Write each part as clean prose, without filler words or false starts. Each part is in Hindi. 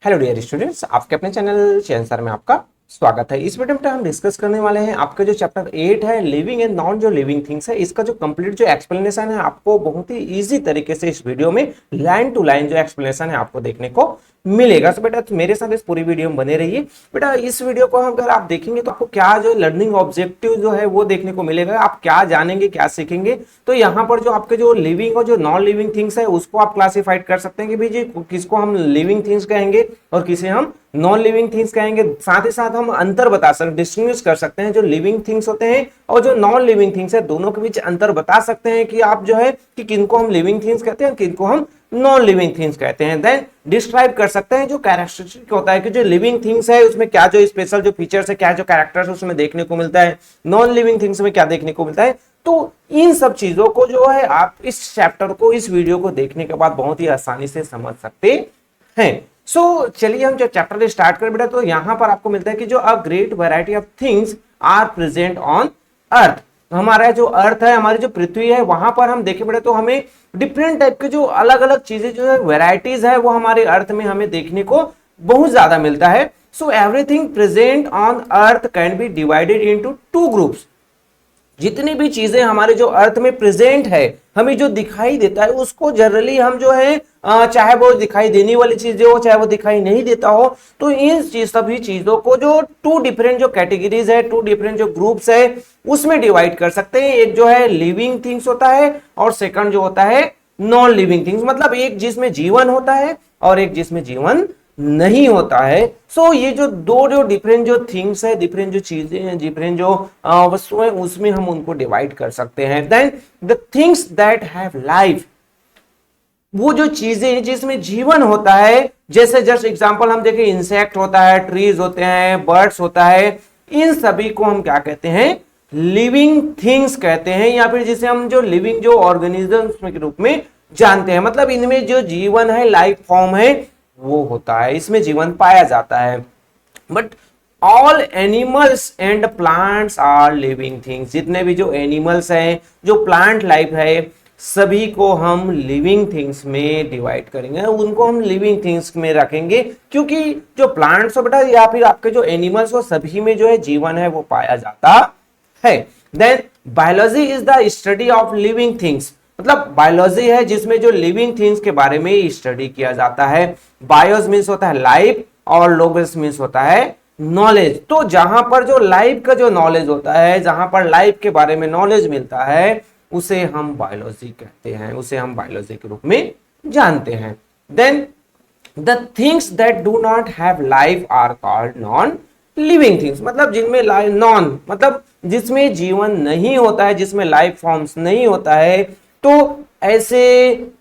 हेलो डियर स्टूडेंट्स, आपके अपने चैनल चैन सर में आपका स्वागत है। इस वीडियो में हम डिस्कस करने वाले हैं आपका जो चैप्टर 8 है लिविंग एंड नॉन जो लिविंग थिंग्स है, इसका जो कंप्लीट जो एक्सप्लेनेशन है आपको बहुत ही इजी तरीके से इस वीडियो में लाइन टू लाइन जो एक्सप्लेनेशन है आपको देखने को मिलेगा। तो बेटा मेरे साथ इस पूरी वीडियो में बने रहिए। बेटा इस वीडियो को अगर आप देखेंगे तो आपको क्या जो लर्निंग ऑब्जेक्टिव जो है वो देखने को मिलेगा, आप क्या जानेंगे क्या सीखेंगे। तो यहाँ पर जो आपके जो लिविंग और जो नॉन लिविंग थिंग्स है उसको आप क्लासिफाइड कर सकते हैं कि भाई जी किसको हम लिविंग थिंग्स कहेंगे और किसे हम नॉन लिविंग थिंग्स कहेंगे। साथ ही साथ हम अंतर बता सकते, डिस्टिंग्विश कर सकते हैं जो लिविंग थिंग्स होते हैं और जो नॉन लिविंग थिंग्स है, दोनों के बीच अंतर बता सकते हैं कि आप जो है कि किनको हम लिविंग थिंग्स कहते हैं, किनको हम नॉन लिविंग थिंग्स कहते हैं। देन डिस्क्राइब कर सकते हैं जो कैरेक्टरिस्टिक होता है कि जो लिविंग थिंग्स है उसमें क्या जो स्पेशल जो फीचर्स है, क्या जो कैरेक्टर्स उसमें देखने को मिलता है, नॉन लिविंग थिंग्स में क्या देखने को मिलता है। तो इन सब चीजों को जो है आप इस चैप्टर को, इस वीडियो को देखने के बाद बहुत ही आसानी से समझ सकते हैं। सो चलिए हम जो चैप्टर स्टार्ट करें बेटा। तो यहां पर आपको मिलता है कि जो a great variety of things are present on earth. हमारा जो अर्थ है, हमारी जो पृथ्वी है, वहां पर हम देखें बेटा तो हमें डिफरेंट टाइप के जो अलग अलग चीजें जो है वेराइटीज है वो हमारे अर्थ में हमें देखने को बहुत ज्यादा मिलता है। So everything present on earth can be divided into two groups. जितनी भी चीजें हमारे जो अर्थ में प्रेजेंट है, हमें जो दिखाई देता है उसको जनरली हम जो है चाहे वो दिखाई देने वाली चीजें हो चाहे वो दिखाई नहीं देता हो, तो इन सभी चीजों को जो टू डिफरेंट जो कैटेगरीज है, टू डिफरेंट जो ग्रुप्स है उसमें डिवाइड कर सकते हैं। एक जो है लिविंग थिंग्स होता है और सेकंड जो होता है नॉन लिविंग थिंग्स, मतलब एक जिसमें जीवन होता है और एक जिसमें जीवन नहीं होता है। सो ये जो दो जो डिफरेंट जो थिंग्स है, डिफरेंट जो चीजें हैं, डिफरेंट जो वस्तुएं, उसमें हम उनको डिवाइड कर सकते हैं। Then the things that have life, वो जो चीजें जिसमें जीवन होता है, जैसे जस्ट एग्जांपल हम देखें, इंसेक्ट होता है, ट्रीज होते हैं, बर्ड्स होता है, इन सभी को हम क्या कहते हैं, लिविंग थिंग्स कहते हैं, या फिर जिसे हम जो लिविंग जो ऑर्गेनिजम्स के रूप में जानते हैं। मतलब इनमें जो जीवन है, लाइफ फॉर्म है वो होता है, इसमें जीवन पाया जाता है। But all animals and plants are living things, जितने भी जो एनिमल्स हैं, जो प्लांट लाइफ है, सभी को हम लिविंग थिंग्स में डिवाइड करेंगे, उनको हम लिविंग थिंग्स में रखेंगे, क्योंकि जो प्लांट्स हो बेटा या फिर आपके जो एनिमल्स हो, सभी में जो है जीवन है वो पाया जाता है। Then biology is the study of living things, मतलब बायोलॉजी है जिसमें जो लिविंग थिंग्स के बारे में स्टडी किया जाता है। बायोस मीन्स होता है लाइफ और लोगस मीन्स होता है नॉलेज। तो जहां पर जो लाइफ का जो नॉलेज होता है, जहां पर लाइफ के बारे में नॉलेज मिलता है, उसे हम बायोलॉजी कहते हैं, उसे हम बायोलॉजी के रूप में जानते हैं। Then the things that do not have life are called non living things, मतलब जिनमें नॉन मतलब जिसमें जीवन नहीं होता है, जिसमें लाइफ फॉर्म्स नहीं होता है, तो ऐसे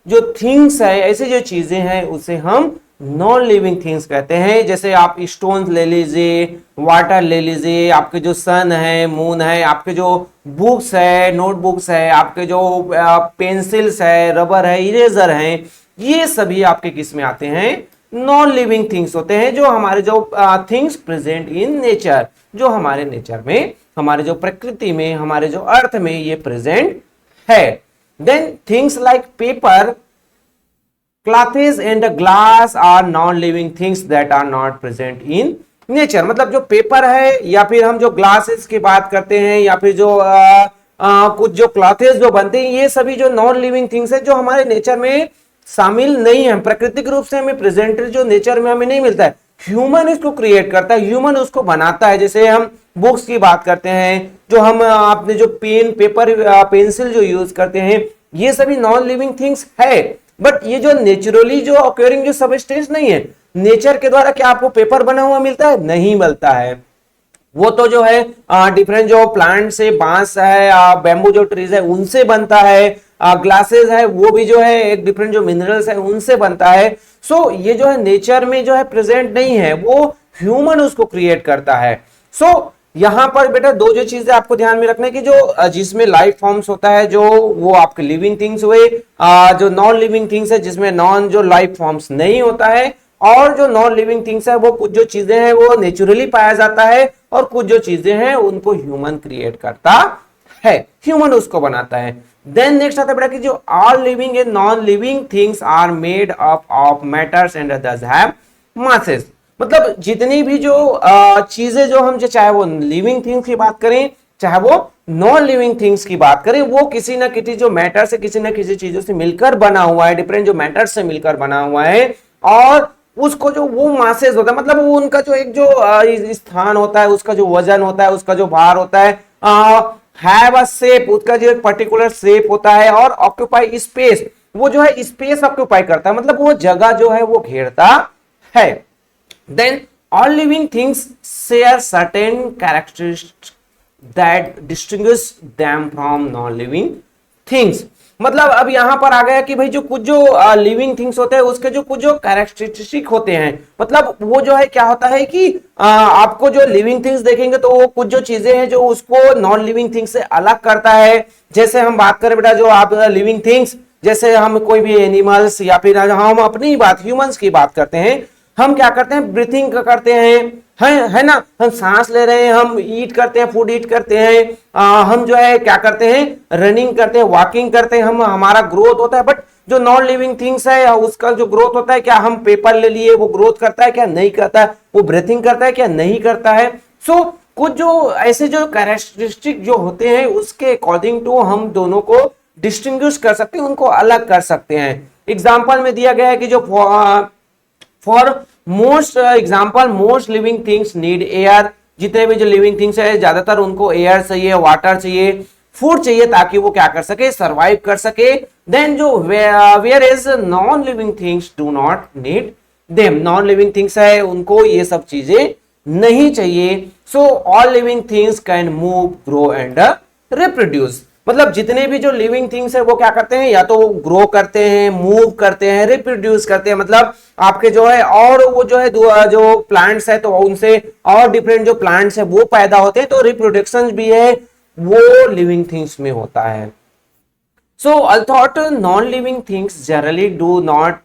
जो थिंग्स है, ऐसे जो चीजें हैं उसे हम नॉन लिविंग थिंग्स कहते हैं। जैसे आप स्टोन ले लीजिए, वाटर ले लीजिए, आपके जो सन है, मून है, आपके जो बुक्स है, नोटबुक्स है, आपके जो पेंसिल्स है, रबर है, इरेजर है, ये सभी आपके किस में आते हैं, नॉन लिविंग थिंग्स होते हैं। जो हमारे जो थिंग्स प्रेजेंट इन नेचर, जो हमारे नेचर में, हमारे जो प्रकृति में, हमारे जो अर्थ में ये प्रेजेंट है। Then things like paper, clothes and glass are non-living things that are not present in nature। मतलब जो पेपर है या फिर हम जो ग्लासेस की बात करते हैं या फिर जो कुछ जो क्लॉथेस जो बनते हैं, ये सभी जो नॉन लिविंग थिंग्स है जो हमारे नेचर में शामिल नहीं है, प्राकृतिक रूप से हमें प्रेजेंट जो नेचर में हमें नहीं मिलता है, ह्यूमन इसको क्रिएट करता है, ह्यूमन उसको बनाता है। जैसे हम बुक्स की बात करते हैं, जो हम अपने जो पेन, पेपर, पेंसिल जो यूज करते हैं, ये सभी नॉन लिविंग थिंग्स है। बट ये जो नेचुरली जो ऑकरिंग जो सबस्टेंस नहीं है, नेचर के द्वारा क्या आपको पेपर बना हुआ मिलता है, नहीं मिलता है। वो तो जो है डिफरेंट जो प्लांट से, बांस है, बैम्बू जो ट्रीज है उनसे बनता है, ग्लासेस है वो भी जो है एक डिफरेंट जो मिनरल्स है उनसे बनता है। सो ये जो है नेचर में जो है प्रेजेंट नहीं है, वो ह्यूमन उसको क्रिएट करता है। सो यहां पर बेटा दो जो चीजें आपको ध्यान में रखना है कि जो जिसमें लाइफ फॉर्म्स होता है जो वो आपके लिविंग थिंग्स हुए, जो नॉन लिविंग थिंग्स है जिसमें नॉन जो लाइफ फॉर्म्स नहीं होता है, और जो नॉन लिविंग थिंग्स है वो कुछ जो चीजें हैं वो नेचुरली पाया जाता है और कुछ जो चीजें हैं उनको ह्यूमन क्रिएट करता है, ह्यूमन उसको बनाता है। देन नेक्स्ट आता है बेटा कि जो all living and non living things are made up of matters and others have masses, मतलब जितनी भी जो चीजें जो हम जो चाहे वो लिविंग थिंग्स की बात करें चाहे वो नॉन लिविंग थिंग्स की बात करें, वो किसी ना किसी जो मैटर से किसी ना किसी चीजों से मिलकर बना हुआ है, डिफरेंट जो मैटर से मिलकर बना हुआ है। और उसको जो वो मासेस होता है, मतलब वो उनका जो एक जो स्थान होता है, उसका जो वजन होता है, उसका जो भार होता है, हैव अ शेप, उसका जो एक पर्टिकुलर शेप होता है, और ऑक्यूपाई स्पेस, वो जो है स्पेस ऑक्यूपाई करता है, मतलब वो जगह जो है वो घेरता है। Then all living things share certain characteristics that distinguish them from non living things. मतलब अब यहां पर आ गया कि भाई जो कुछ जो लिविंग थिंग्स होते हैं उसके जो कुछ जो कैरेक्टरिस्टिक होते हैं, मतलब वो जो है क्या होता है कि आपको जो लिविंग थिंग्स देखेंगे तो वो कुछ जो चीजें हैं जो उसको नॉन लिविंग थिंग्स से अलग करता है। जैसे हम बात करें बेटा जो आप लिविंग थिंग्स, जैसे हम कोई भी एनिमल्स या फिर हम अपनी ही बात ह्यूमंस की बात करते हैं, हम क्या करते हैं, ब्रीथिंग करते हैं, है ना, हम सांस ले रहे हैं, हम ईट करते हैं, फूड ईट करते हैं, हम जो है क्या करते हैं, रनिंग करते हैं, वॉकिंग करते हैं, हम हमारा ग्रोथ होता है। बट जो नॉन लिविंग थिंग्स है उसका जो ग्रोथ होता है, क्या हम पेपर ले लिए, वो ग्रोथ करता है क्या, नहीं करता है, वो ब्रीथिंग करता है क्या, नहीं करता है। सो कुछ जो ऐसे जो कैरेक्टरिस्टिक जो होते हैं उसके अकॉर्डिंग टू हम दोनों को डिस्टिंग्विश कर सकते हैं, उनको अलग कर सकते हैं। एग्जाम्पल में दिया गया है कि जो for most example most living things need air, जितने भी जो लिविंग थिंग्स है ज्यादातर उनको एयर चाहिए, वाटर चाहिए, फूड चाहिए, ताकि वो क्या कर सके, सरवाइव कर सके। देन जो where is non living things do not need them, non living things है उनको ये सब चीजें नहीं चाहिए। So all living things can move, grow and reproduce, मतलब जितने भी जो लिविंग थिंग्स है वो क्या करते हैं, या तो वो ग्रो करते हैं, मूव करते हैं, रिप्रोड्यूस करते हैं, मतलब आपके जो है, और वो जो है जो प्लांट्स है तो उनसे और डिफरेंट जो प्लांट्स है वो पैदा होते हैं, तो रिप्रोडक्शन भी है वो लिविंग थिंग्स में होता है। So although non living things generally do not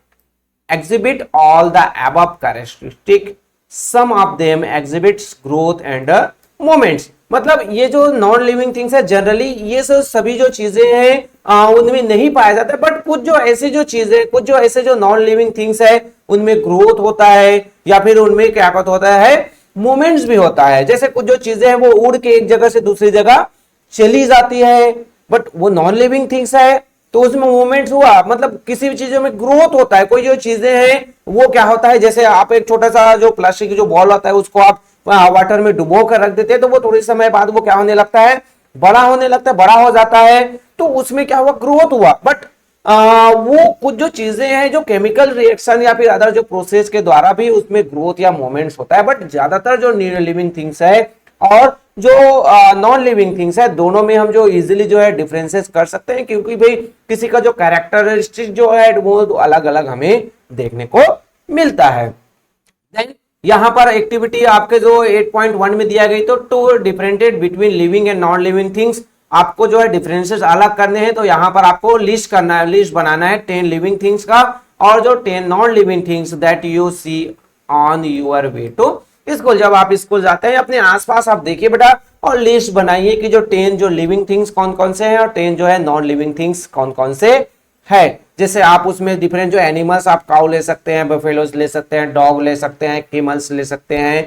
exhibit all the above characteristic, some of them exhibits growth and moments, मतलब ये जो नॉन लिविंग थिंग्स है जनरली ये सब सभी जो चीजें हैं उनमें नहीं पाया जाता, बट कुछ जो ऐसी जो चीजें, कुछ जो ऐसे जो नॉन लिविंग थिंग्स है उनमें ग्रोथ होता है, या फिर उनमें क्या होता है, मोमेंट्स भी होता है। जैसे कुछ जो चीजें हैं वो उड़ के एक जगह से दूसरी जगह चली जाती है, बट वो नॉन लिविंग थिंग्स है तो उसमें मूवमेंट हुआ, मतलब किसी भी चीजों में ग्रोथ होता है। कोई जो चीजें हैं वो क्या होता है, जैसे आप एक छोटा सा जो प्लास्टिक की जो बॉल होता है उसको आप वाटर में डुबो कर रख देते हैं, तो वो थोड़े समय बाद वो क्या होने लगता है, बड़ा होने लगता है, बड़ा हो जाता है, तो उसमें क्या हुआ, ग्रोथ हुआ। बट वो कुछ जो चीजें हैं जो केमिकल रिएक्शन या फिर अदर जो प्रोसेस के द्वारा भी उसमें ग्रोथ या मूवमेंट्स होता है, बट ज्यादातर जो लिविंग थिंग्स है और जो नॉन लिविंग थिंग्स है दोनों में हम जो इजीली जो है डिफरेंसेस कर सकते हैं, क्योंकि भाई किसी का जो कैरेक्टरिस्टिक जो है वो अलग अलग हमें देखने को मिलता है। देन यहां पर एक्टिविटी आपके जो 8.1 में दिया गई, तो to differentiate between living and non living things, आपको जो है डिफरेंसेस अलग करने हैं, तो यहां पर आपको लिस्ट करना है, लिस्ट बनाना है 10 लिविंग थिंग्स का और जो 10 non living things that you see on your way to school. जब आप स्कूल जाते हैं अपने आसपास आप देखिए बेटा और लिस्ट बनाइए कि जो 10 जो लिविंग थिंग्स कौन कौन से हैं और 10 जो है नॉन लिविंग थिंग्स कौन कौन से है। जैसे आप उसमें डिफरेंट जो एनिमल्स, आप काउ ले सकते हैं, बफेलोज ले सकते हैं, डॉग ले सकते हैं, कैमल्स ले सकते हैं,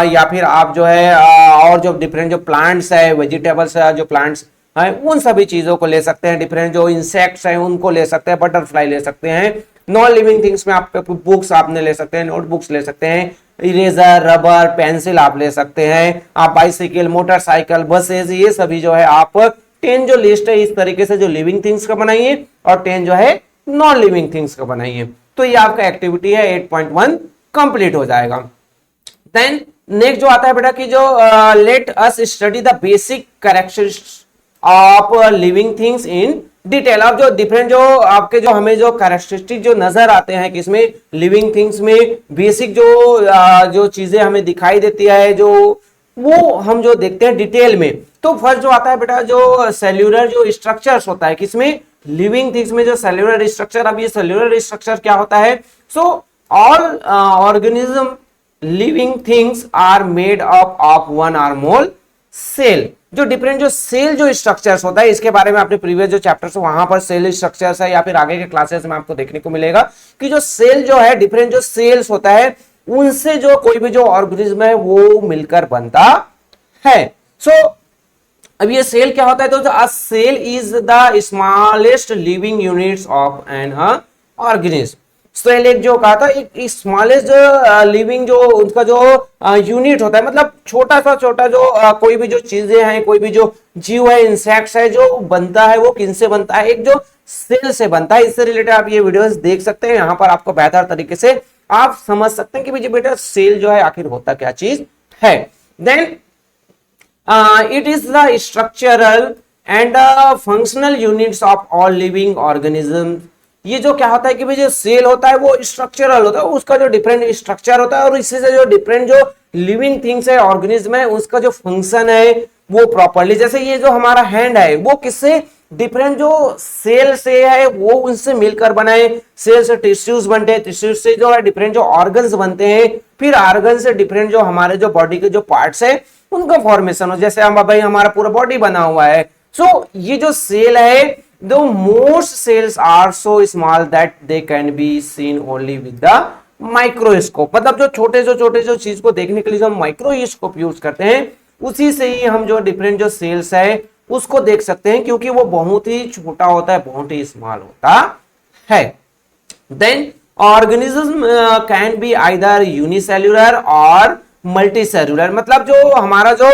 या फिर आप जो है और जो डिफरेंट जो प्लांट्स है, वेजिटेबल्स है, जो प्लांट्स हैं उन सभी चीजों को ले सकते हैं। डिफरेंट जो इंसेक्ट्स हैं उनको ले सकते हैं, बटरफ्लाई ले सकते हैं। नॉन लिविंग थिंग्स में आप बुक्स आपने ले सकते हैं, नोटबुक्स ले सकते हैं, इरेजर, रबर, पेंसिल आप ले सकते हैं, आप बाइसिकल, मोटरसाइकिल, बसेस, ये सभी जो है आप 10 जो लिस्ट है इस तरीके से जो लिविंग थिंग्स का बनाइए और 10 जो है नॉन लिविंग थिंग्स का बनाइए। तो ये आपका एक्टिविटी है 8.1 कंप्लीट हो जाएगा। देन नेक्स्ट जो आता है बेटा कि जो let us study the basic characteristics of living things in detail. अब जो डिफरेंट जो आपके जो हमें जो कैरेक्टरिस्टिक जो नजर आते हैं किसमें, लिविंग थिंग्स में, बेसिक जो चीजें हमें दिखाई देती है जो वो हम जो देखते हैं डिटेल में। तो फर्स्ट जो आता है बेटा जो सेल्यूलर जो स्ट्रक्चर्स होता है किसमें, लिविंग थिंग्स में, जो सेल्यूलर स्ट्रक्चर। अब ये सेल्यूलर स्ट्रक्चर क्या होता है, so all organism living things are made up of one or more cell. जो डिफरेंट जो सेल जो स्ट्रक्चर्स होता है इसके बारे में आपने प्रीवियस जो चैप्टर्स वहां पर सेल स्ट्रक्चर्स है या फिर आगे के क्लासेस में आपको देखने को मिलेगा कि जो सेल जो है डिफरेंट जो सेल्स होता है उनसे जो कोई भी जो ऑर्गेनिज्म है वो मिलकर बनता है। सो अब ये सेल क्या होता है, तो a cell is the smallest living units of an organism. Cell एक जो कहा था, एक स्मॉलेस्ट लिविंग जो उसका जो यूनिट होता है, मतलब छोटा सा छोटा जो कोई भी जो चीजें हैं, कोई भी जो जीव है, इंसेक्ट्स है, जो बनता है वो किनसे बनता है, एक जो सेल से बनता है। इससे रिलेटेड आप ये वीडियोस देख सकते हैं, यहाँ पर आपको बेहतर तरीके से आप समझ सकते हैं कि बेटा सेल जो है आखिर होता क्या चीज है। Then it is the structural and functional units of all living organisms। ये जो क्या होता है कि भाई जो सेल होता है वो स्ट्रक्चरल होता है, उसका जो डिफरेंट स्ट्रक्चर होता है, और इसी से जो डिफरेंट जो लिविंग थिंग्स है, ऑर्गेनिज्म है, उसका जो फंक्शन है वो प्रॉपर्ली, जैसे ये जो हमारा हैंड है वो किससे डिफरेंट जो सेल से है वो उनसे मिलकर बनाए। सेल से टिश्यूज बनते हैं, टिश्यूज से जो है डिफरेंट जो ऑर्गन्स बनते हैं, फिर ऑर्गन से डिफरेंट जो हमारे जो बॉडी के जो पार्ट्स है उनका फॉर्मेशन हो, जैसे हम भाई हमारा पूरा बॉडी बना हुआ है। सो ये जो सेल है, though most cells are so small that they can be seen only with the microscope. मतलब जो छोटे जो चीज को देखने के लिए जो हम माइक्रोस्कोप यूज करते हैं, उसी से ही हम जो डिफरेंट जो सेल्स है उसको देख सकते हैं, क्योंकि वो बहुत ही छोटा होता है, बहुत ही स्मॉल होता है। Then organism can be either unicellular or multi cellular. मतलब जो हमारा जो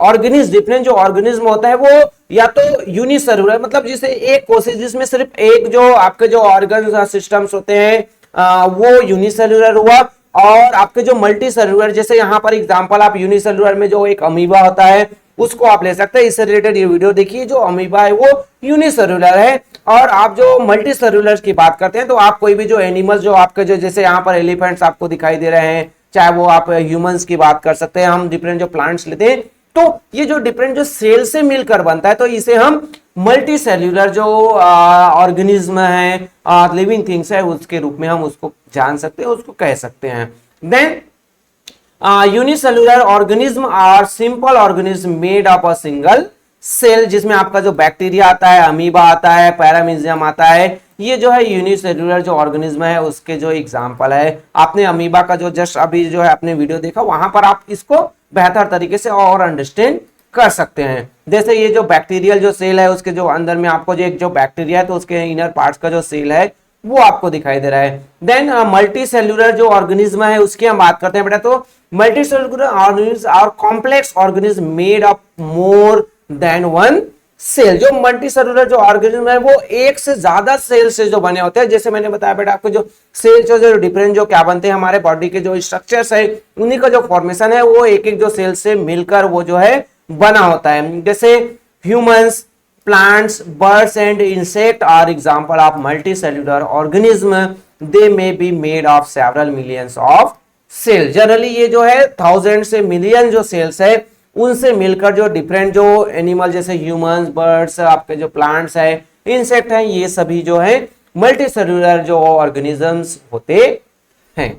ऑर्गेनिज्म, डिफरेंट जो ऑर्गेनिज्म होता है वो या तो यूनिसेल्युलर, मतलब जिसे एक कोशिश जिसमें सिर्फ एक जो आपके जो ऑर्गन सिस्टम्स होते हैं वो यूनिसेल्युलर हुआ, और आपके जो मल्टी सेल्युलर, जैसे यहाँ पर एग्जांपल आप यूनिसेल्युलर में जो एक अमीबा होता है उसको आप ले सकते हैं। इससे रिलेटेड ये वीडियो देखिए, जो अमीबा है वो यूनिसेल्युलर है, और आप जो मल्टी सेल्युलर की बात करते हैं तो आप कोई भी जो एनिमल्स जो आपके जो जैसे यहाँ पर एलिफेंट्स आपको दिखाई दे रहे हैं, चाहे वो आप ह्यूमंस की बात कर सकते हैं, हम डिफरेंट जो प्लांट्स लेते हैं, तो ये जो डिफरेंट जो सेल से मिलकर बनता है, तो इसे हम मल्टी सेल्युलर जो ऑर्गेनिज्म है, लिविंग थिंग्स है, उसके रूप में हम उसको जान सकते हैं, उसको कह सकते हैं। Then unicellular organism are simple organism made of a single cell, जिसमें आपका जो बैक्टीरिया आता है, अमीबा आता है, पैरामीजियम आता है, ये जो है यूनिसेल्युलर जो ऑर्गेनिज्म है उसके जो एग्जांपल है। आपने अमीबा का जो जस्ट अभी जो है आपने वीडियो देखा, वहां पर आप इसको बेहतर तरीके से और अंडरस्टैंड कर सकते हैं। जैसे ये जो बैक्टीरियल जो सेल है, उसके जो अंदर में आपको जो एक जो बैक्टीरिया है तो उसके इनर पार्ट्स का जो सेल है वो आपको दिखाई दे रहा है। देन मल्टी सेल्युलर जो ऑर्गेनिज्म है उसकी हम बात करते हैं बेटा, तो multi cellular organism or complex organism made of more than one cell. जो मल्टी सेल्युलर जो ऑर्गेनिज्म है वो एक से ज्यादा सेल से जो बने होते हैं, जैसे मैंने बताया बेटा आपको जो सेल्स जो डिफरेंट जो क्या बनते हैं, हमारे बॉडी के जो स्ट्रक्चर्स है उन्हीं का जो फॉर्मेशन है वो एक एक जो सेल से मिलकर वो जो है बना होता है। जैसे humans, plants, birds and insect are example of multicellular organism. They may be made of several millions of cells. Generally ये जो है थाउजेंड से मिलियन जो सेल्स है उनसे मिलकर जो डिफरेंट जो एनिमल जैसे ह्यूमंस, बर्ड्स, आपके जो प्लांट्स है, इंसेक्ट हैं, ये सभी जो है मल्टी सेल्युलर जो ऑर्गेनिजम्स होते हैं।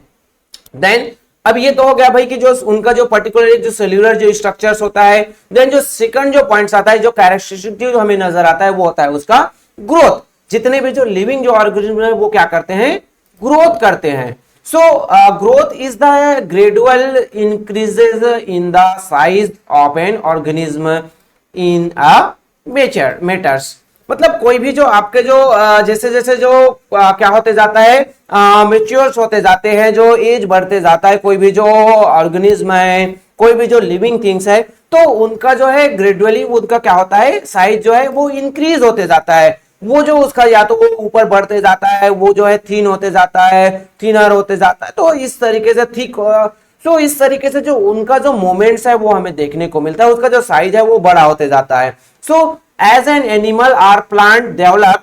देन अब ये तो हो गया भाई कि जो उनका जो पर्टिकुलर जो सेल्यूलर जो स्ट्रक्चर्स होता है। देन जो सेकंड जो पॉइंट्स आता है, जो कैरेक्टरिस्टिक जो हमें नजर आता है वो होता है उसका ग्रोथ। जितने भी जो लिविंग जो ऑर्गेनिज्म है वो क्या करते हैं, ग्रोथ करते हैं। So growth is the gradual increases in the size of an organism in a matters. मतलब कोई भी जो आपके जो जैसे जैसे जो क्या होते जाता है, मेच्योर्स होते जाते हैं, जो एज बढ़ते जाता है, कोई भी जो ऑर्गेनिज्म है, कोई भी जो लिविंग थिंग्स है, तो उनका जो है ग्रेजुअली उनका क्या होता है, साइज जो है वो इंक्रीज होते जाता है। वो जो उसका या तो वो ऊपर बढ़ते जाता है, वो जो है थीन होते जाता है, थिनर होते जाता है, तो इस तरीके से थिक, तो इस तरीके से जो उनका जो मूवमेंट्स है वो हमें देखने को मिलता है, उसका जो साइज है वो बड़ा होते जाता है। So as an animal or plant develop,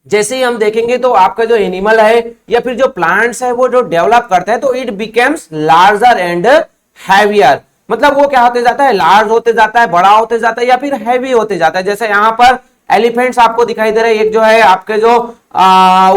जैसे ही हम देखेंगे तो आपका जो एनिमल है या फिर जो प्लांट्स है वो जो डेवलप करते हैं, तो it becomes larger and heavier. मतलब वो क्या होते जाता है, लार्ज होते जाता है, बड़ा होते जाता है, या फिर हैवी होते जाता है। जैसे यहाँ पर एलिफेंट्स आपको दिखाई दे रहे हैं, एक जो है आपके जो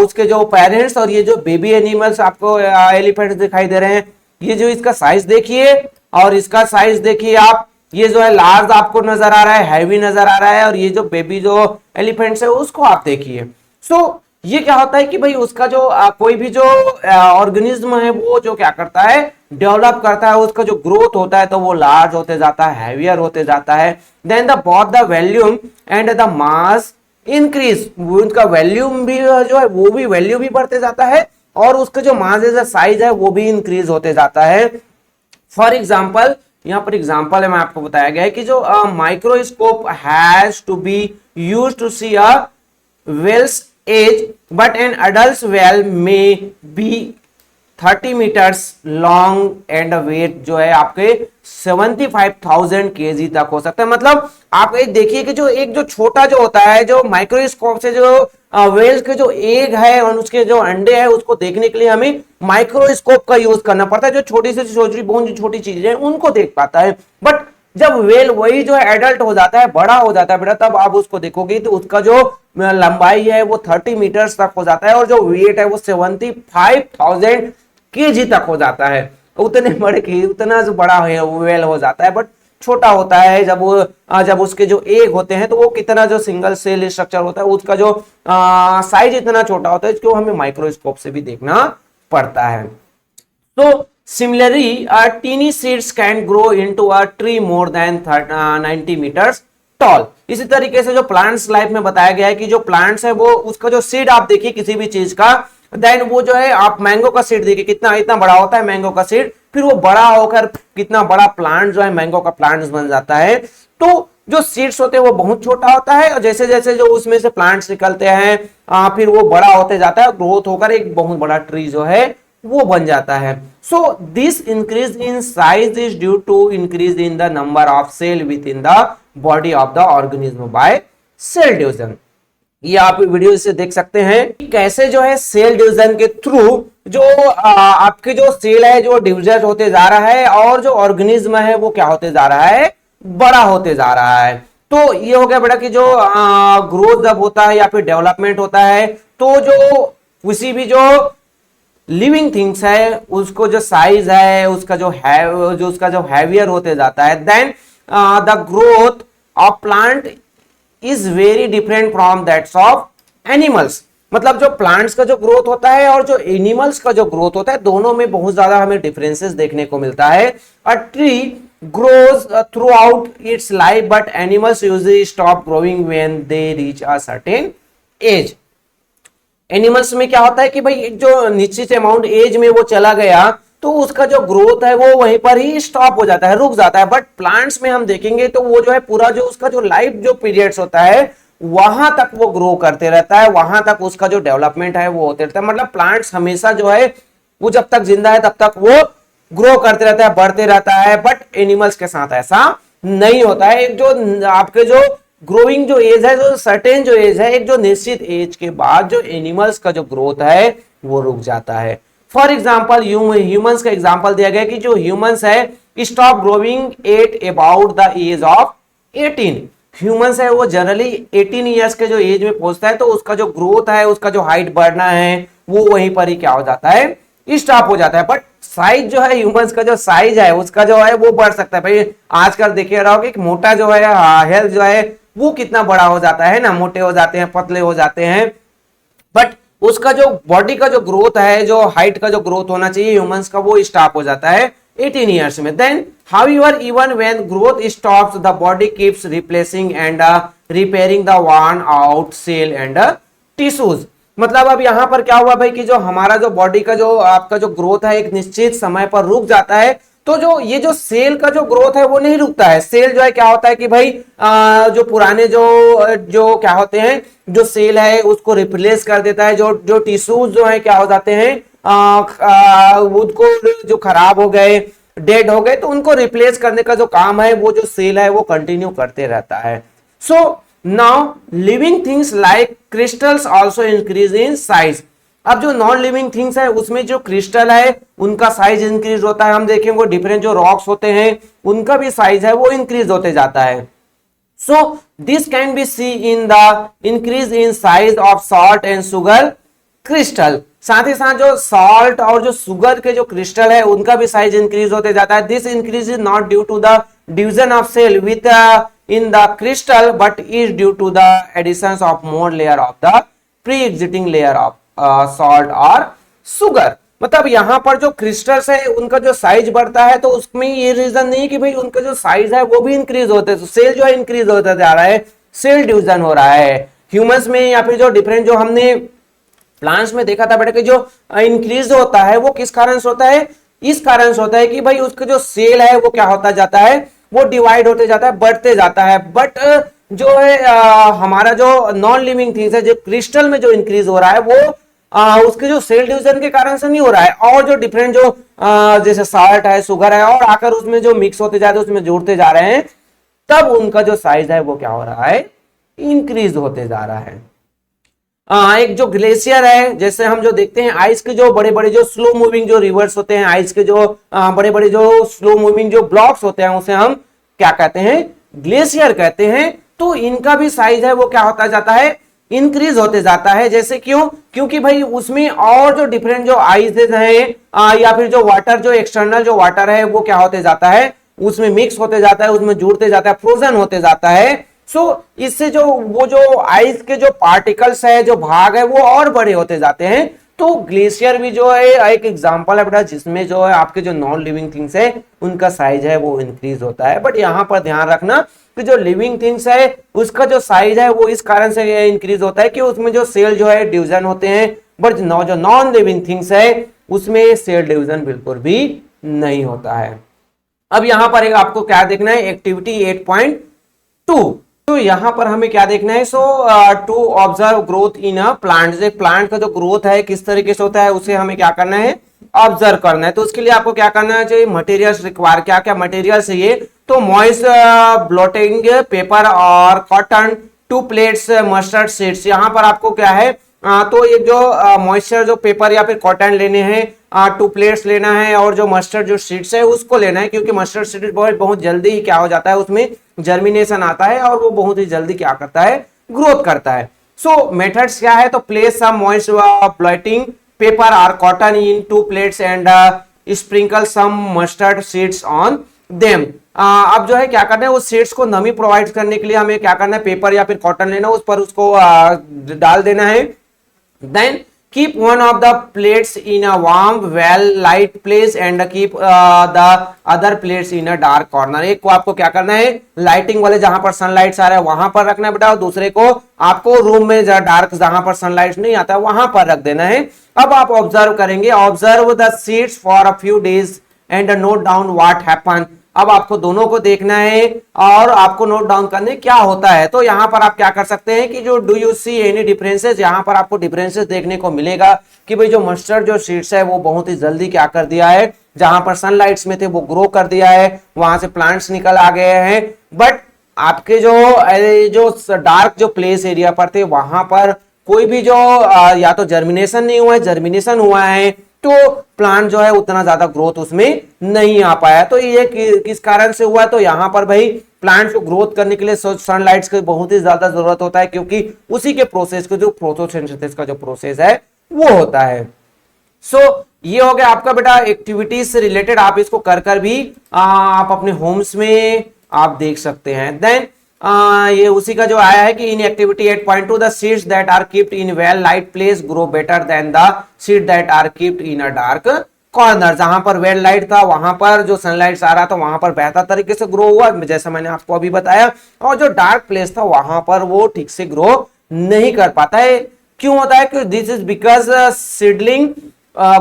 उसके जो पेरेंट्स और ये जो बेबी एनिमल्स आपको एलिफेंट्स दिखाई दे रहे हैं। ये जो इसका साइज देखिए और इसका साइज देखिए आप, ये जो है लार्ज आपको नजर आ रहा है, हैवी नजर आ रहा है, और ये जो बेबी जो एलिफेंट्स है उसको आप देखिए। सो ये क्या होता है कि भाई उसका जो कोई भी जो ऑर्गेनिज्म है वो जो क्या करता है, डेवलप करता है, उसका जो ग्रोथ होता है तो वो लार्ज होते जाता है, हैवियर होते जाता है। Then the both the volume and the mass increase, उनका वॉल्यूम भी जो है वो भी वैल्यू भी बढ़ते जाता है और उसका जो मास है, साइज है, वो भी इंक्रीज होते जाता है। फॉर एग्जाम्पल, यहाँ पर एग्जाम्पल है, मैं आपको बताया गया है कि जो microscope has to be use to see a whale's age, but an adult's whale may be 30 meters long and weight जो है आपके 75,000 kg तक हो सकता है। मतलब आप एक देखिए कि जो एक जो छोटा जो होता है, जो माइक्रोस्कोप से जो वेल्स के जो एग है और उसके जो अंडे है उसको देखने के लिए हमें माइक्रोस्कोप का यूज करना पड़ता है। जो छोटी से छोटी बहुत जो छोटी चीजें हैं उनको देख पाता है, बट जब वेल वही जो है एडल्ट हो जाता है, बड़ा हो जाता है बेटा, तब आप उसको देखोगे तो उसका जो लंबाई है वो 30 मीटर्स तक हो जाता है और जो वेट है वो 75,000 केजी तक हो जाता है। उतने बड़े की उतना जो बड़ा है वो वेल हो जाता है, बट छोटा होता है जब उसके जो एग होते हैं तो वो कितना जो सिंगल सेल स्ट्रक्चर होता है उसका जो साइज इतना छोटा होता है, इसको हमें माइक्रोस्कोप से भी देखना पड़ता है। तो similarly, teeny seeds can grow into a tree more than 90 meters tall। इसी तरीके से जो प्लांट्स लाइफ में बताया गया है कि जो प्लांट्स है वो उसका जो सीड आप देखिए किसी भी चीज का, देन वो जो है आप मैंगो का सीड देखिए कितना इतना बड़ा होता है मैंगो का सीड, फिर वो बड़ा होकर कितना बड़ा प्लांट जो है मैंगो का प्लांट बन जाता है। तो जो सीड्स होते हैं वो बहुत छोटा होता है और जैसे जैसे जो उसमें से प्लांट्स निकलते हैं फिर वो बड़ा होते जाता है, ग्रोथ होकर एक बहुत बड़ा ट्री जो है वो बन जाता है। So this increase in size is due to increase in the number of cell with in the body of the organism by cell division. ये आप वीडियो से देख सकते हैं कैसे जो है सेल डिवीजन के थ्रू जो आपके जो सेल है जो डिवीजन होते जा रहा है और जो ऑर्गेनिज्म है वो क्या होते जा रहा है, बड़ा होते जा रहा है। तो ये हो गया बेटा कि जो ग्रोथ जब होता है या फिर डेवलपमेंट होता है तो जो किसी भी जो लिविंग थिंग्स है उसको जो साइज है उसका जो है जो उसका जो हैवियर होते जाता है। Then the growth of plant is very different from that's of animals. मतलब जो प्लांट्स का जो ग्रोथ होता है और जो एनिमल्स का जो ग्रोथ होता है दोनों में बहुत ज्यादा हमें डिफरेंसेस देखने को मिलता है। A tree grows throughout its life but animals usually stop growing when they reach a certain age। Animals में क्या होता है कि भाई जो निश्चित अमाउंट एज में वो चला गया तो उसका जो ग्रोथ है वो वहीं पर ही स्टॉप हो जाता है, रुक जाता है। बट प्लांट्स में हम देखेंगे तो वो जो है पूरा जो उसका जो लाइफ जो पीरियड्स होता है वहां तक वो ग्रो करते रहता है, वहां तक उसका जो डेवलपमेंट है वो होते रहता है। मतलब प्लांट्स हमेशा जो है वो जब तक जिंदा है तब तक वो ग्रो करते रहता है, बढ़ते रहता है। बट एनिमल्स के साथ ऐसा नहीं होता है। एक जो आपके जो ग्रोइंग जो एज है, जो सर्टेन जो एज है, एक जो निश्चित एज के बाद जो एनिमल्स का जो ग्रोथ है वो रुक जाता है। फॉर एग्जाम्पल ह्यूमंस का एग्जाम्पल दिया गया कि जो ह्यूमंस है stop growing at about the age of 18। Humans है वो जनरली 18 ईयर्स के जो एज में पहुंचता है तो उसका जो ग्रोथ है उसका जो हाइट बढ़ना है वो वहीं पर ही क्या हो जाता है, स्टॉप हो जाता है। बट साइज जो है ह्यूमंस का जो साइज है उसका जो है वो बढ़ सकता है। भाई आजकल देखिए रहा होगा कि मोटा जो है हेल्थ जो है वो कितना बड़ा हो जाता है ना, मोटे हो जाते हैं, पतले हो जाते हैं। बट उसका जो बॉडी का जो ग्रोथ है, जो हाइट का जो ग्रोथ होना चाहिए ह्यूमंस का, वो स्टॉप हो जाता है 18 ईयर्स में। Then however even when growth stops the body keeps replacing and repairing the worn out cell and tissues. मतलब अब यहां पर क्या हुआ भाई कि जो हमारा जो बॉडी का जो आपका जो ग्रोथ है एक निश्चित समय पर रुक जाता है, तो जो ये जो सेल का जो ग्रोथ है वो नहीं रुकता है। सेल जो है क्या होता है कि भाई जो पुराने जो क्या होते हैं जो सेल है उसको रिप्लेस कर देता है। जो टिश्यूज जो है क्या हो जाते हैं उनको जो खराब हो गए, डेड हो गए, तो उनको रिप्लेस करने का जो काम है वो जो सेल है वो कंटिन्यू करते रहता है। So now living things like crystals also increase in size. अब जो नॉन लिविंग थिंग्स है उसमें जो क्रिस्टल है उनका साइज इंक्रीज होता है। हम देखेंगे वो डिफरेंट जो रॉक्स होते हैं उनका भी साइज है वो इंक्रीज होते जाता है। So this can be see in the increase in size of salt and sugar crystal. साथ ही साथ जो सॉल्ट और जो शुगर के जो क्रिस्टल है उनका भी साइज इंक्रीज होते जाता है। This increase is not due to the division of cell with in the crystal but is due to the additions of more layer of the pre exiting layer of salt और शुगर। मतलब यहाँ पर जो क्रिस्टल्स है उनका जो साइज बढ़ता है, तो उसमें ये रीजन नहीं कि भाई उनका जो साइज है वो भी इंक्रीज होते हैं, तो सेल जो है इंक्रीज होता जा रहा है, सेल डिवीजन हो रहा है ह्यूमंस में, या फिर जो डिफरेंट जो हमने प्लांट्स में देखा था बेटा कि जो इंक्रीज होता है वो किस कारण से होता है, इस कारण से होता है कि भाई उसका जो सेल है वो क्या होता जाता है, वो डिवाइड होते जाता है, बढ़ते जाता है। बट जो है हमारा जो नॉन लिविंग थिंग्स है, जो क्रिस्टल में जो इंक्रीज हो रहा है वो उसके जो सेल डिवीजन के कारण से नहीं हो रहा है, और जो डिफरेंट जो जैसे साल्ट है, शुगर है, और आकर उसमें जो मिक्स होते जा रहे हैं, उसमें जोड़ते जा रहे हैं, तब उनका जो साइज है वो क्या हो रहा है, इंक्रीज होते जा रहा है। एक जो ग्लेशियर है, जैसे हम जो देखते हैं आइस के जो बड़े बड़े जो स्लो मूविंग जो रिवर्स होते हैं, आइस के जो बड़े बड़े जो स्लो मूविंग जो ब्लॉक्स होते हैं, उसे हम क्या कहते हैं, ग्लेशियर कहते हैं। तो इनका भी साइज है वो क्या होता जाता है, इंक्रीज होते जाता है। जैसे क्यों, क्योंकि भाई उसमें और जो डिफरेंट जो आइसेस हैं या फिर जो वाटर, जो एक्सटर्नल जो वाटर है वो क्या होते जाता है, उसमें मिक्स होते जाता है, उसमें जुड़ते जाता है, फ्रोजन होते जाता है। सो इससे जो वो जो आइस के जो पार्टिकल्स है, जो भाग है, वो और बड़े होते जाते हैं। तो ग्लेशियर भी जो है एक एग्जांपल है बेटा, जिसमें जो है आपके जो नॉन लिविंग थिंग्स है उनका साइज है वो इंक्रीज होता है। बट यहां पर ध्यान रखना कि जो लिविंग थिंग्स है उसका जो साइज है वो इस कारण से इंक्रीज होता है कि उसमें जो सेल जो है डिवीजन होते हैं, बट जो नॉन लिविंग थिंग्स है उसमें सेल डिवीजन बिल्कुल भी नहीं होता है। अब यहां पर एक आपको क्या देखना है, एक्टिविटी 8.2। तो यहां पर हमें क्या देखना है, so to observe growth in a plant. Plant का जो ग्रोथ है किस तरीके से होता है उसे हमें क्या करना है, ऑब्जर्व करना है। तो उसके लिए आपको क्या करना चाहिए, मटेरियल्स रिक्वायर, क्या क्या मटेरियल चाहिए, तो मॉइस्ट ब्लोटिंग पेपर और कॉटन, 2 प्लेट्स मस्टर्ड सीड्स। यहाँ पर आपको क्या है, तो ये जो मॉइस्चर जो पेपर या फिर कॉटन लेने हैं, 2 प्लेट्स लेना है, और जो मस्टर्ड जो सीड्स है उसको लेना है, क्योंकि मस्टर्ड सीड्स बहुत जल्दी ही क्या हो जाता है, उसमें जर्मिनेशन आता है और वो बहुत ही जल्दी क्या करता है, ग्रोथ करता है। सो मेथड्स क्या है, तो place some moist blotting paper और cotton in 2 plates and sprinkle some mustard seeds on them. अब जो है क्या करना है, उस सीड्स को नमी प्रोवाइड करने के लिए हमें क्या करना है, पेपर या फिर कॉटन लेना, उस पर उसको डाल देना है। Then keep one of the plates in a warm, well light place and keep the other plates in a dark corner। एक को आपको क्या करना है, लाइटिंग वाले जहां पर सनलाइट आ रहा है वहां पर रखना है बेटा, और दूसरे को आपको रूम में डार्क जहां पर सनलाइट नहीं आता है वहां पर रख देना है। अब आप ऑब्जर्व करेंगे, observe the seeds for a few days and note down what happen. अब आपको दोनों को देखना है और आपको नोट डाउन करने क्या होता है। तो यहां पर आप क्या कर सकते हैं कि जो do you see any differences, यहां पर आपको डिफरेंसेस देखने को मिलेगा कि भाई जो मस्टर्ड जो सीड्स है वो बहुत ही जल्दी क्या कर दिया है, जहां पर सनलाइट्स में थे वो ग्रो कर दिया है, वहां से प्लांट्स निकल आ गए हैं। बट आपके जो डार्क जो प्लेस एरिया पर थे वहां पर कोई भी जो या तो जर्मिनेशन नहीं हुआ है, जर्मिनेशन हुआ है तो प्लांट जो है उतना ज्यादा ग्रोथ उसमें नहीं आ पाया। तो ये किस कारण से हुआ, तो यहाँ पर भाई प्लांट को ग्रोथ करने के लिए सनलाइट की बहुत ही ज्यादा जरूरत होता है, क्योंकि उसी के प्रोसेस को जो फोटोसिंथेसिस का जो प्रोसेस है वो होता है। सो ये हो गया आपका बेटा एक्टिविटीज से रिलेटेड, आप इसको कर भी आप अपने होम्स में आप देख सकते हैं। देन ये उसी का जो आया है कि in activity 8.2 the seeds that are keeped in well light place grow better than the seed that are keeped in a dark corner. जहां पर वेल लाइट था वहां पर जो सनलाइट आ रहा था वहां पर बेहतर तरीके से ग्रो हुआ, जैसा मैंने आपको अभी बताया, और जो डार्क प्लेस था वहां पर वो ठीक से ग्रो नहीं कर पाता है। क्यों होता है, क्योंकि this is because seedling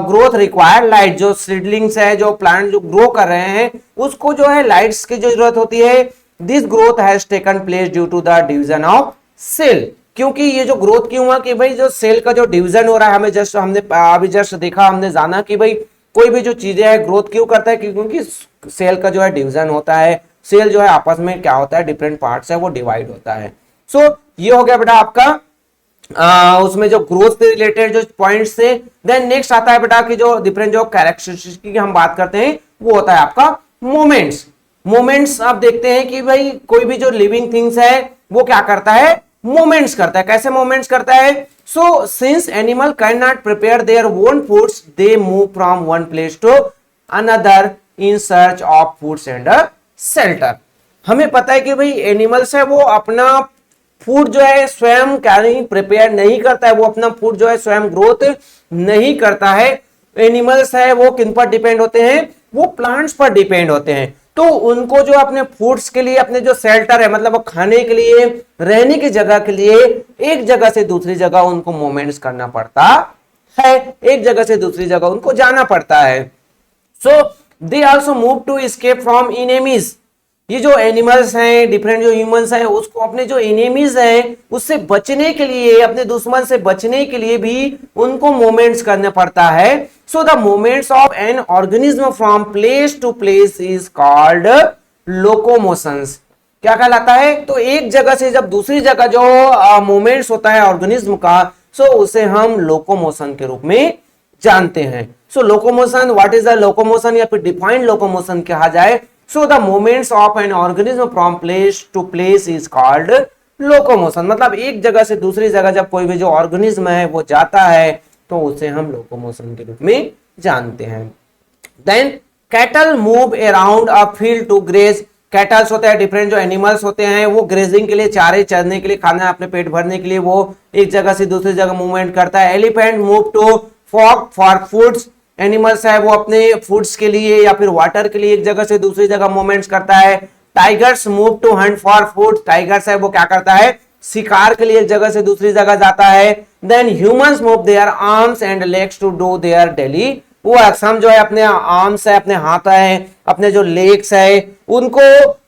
growth require light. जो सीडलिंग्स है, जो प्लांट जो ग्रो कर रहे हैं उसको जो है लाइट्स की जरूरत होती है। This growth has taken place due to the division of cell. क्योंकि ये जो ग्रोथ क्यों हुआ कि भाई जो सेल का जो डिवीजन हो रहा है, हमने अभी जस्ट देखा, हमने जाना कि भाई कोई भी जो चीजें है ग्रोथ क्यों करता है, क्योंकि सेल का जो है डिवीजन होता है, सेल जो है आपस में क्या होता है, डिफरेंट पार्ट्स है वो डिवाइड होता है। सो ये हो गया बेटा आपका उसमें जो ग्रोथ से रिलेटेड जो पॉइंट्स थे। देन नेक्स्ट आता है बेटा कि जो डिफरेंट जो कैरेक्टरिस्टिक्स की हम बात करते हैं वो होता है आपका मोमेंट्स। मोमेंट्स आप देखते हैं कि भाई कोई भी जो लिविंग थिंग्स है वो क्या करता है, मोमेंट्स करता है। कैसे मोमेंट्स करता है, so since animal can not prepare their own foods they move from one place to another in search of foods and shelter. हमें पता है कि भाई एनिमल्स है वो अपना फूड जो है स्वयं क्या नहीं प्रिपेयर नहीं करता है, वो अपना फूड जो है स्वयं ग्रोथ नहीं करता है। एनिमल्स है वो किन पर डिपेंड होते हैं, वो प्लांट्स पर डिपेंड होते हैं। तो उनको जो अपने फूड्स के लिए, अपने जो शेल्टर है मतलब वो खाने के लिए, रहने की जगह के लिए एक जगह से दूसरी जगह उनको मूवमेंट्स करना पड़ता है, एक जगह से दूसरी जगह उनको जाना पड़ता है। So they also move to escape from enemies. ये जो एनिमल्स हैं, डिफरेंट जो ह्यूमंस हैं, उसको अपने जो एनिमीज हैं उससे बचने के लिए, अपने दुश्मन से बचने के लिए भी उनको मूवमेंट्स करना पड़ता है। So the movements of an organism from place to place is called locomotions. क्या कहलाता है, तो एक जगह से जब दूसरी जगह जो मूवमेंट्स होता है ऑर्गेनिज्म का, सो उसे हम लोकोमोशन के रूप में जानते हैं। So locomotion, what is the locomotion या फिर डिफाइंड लोकोमोशन कहा जाए, so the movements of an organism from place to place is called locomotion. मतलब एक जगह से दूसरी जगह जब कोई भी जो ऑर्गेनिज्म है वो जाता है तो उसे हम लोकोमोशन के रूप में जानते हैं। Then cattle move around a field to graze. Cattles होते हैं, डिफरेंट जो एनिमल्स होते हैं, वो ग्रेजिंग के लिए, चारे चरने के लिए, खाना अपने पेट भरने के लिए वो एक जगह से दूसरी जगह मूवमेंट करता है। Elephant move to fog for foods. Animals है वो अपने फूड्स के लिए या फिर वाटर के लिए एक जगह से दूसरी जगह मूवमेंट्स करता है। Tigers move to hunt for food. Tigers है वो क्या करता है, शिकार के लिए एक जगह से दूसरी जगह जाता है। Then humans move their arms and legs to do their daily work. हम जो है अपने आर्म्स है, अपने हाथ है, अपने जो लेग्स है उनको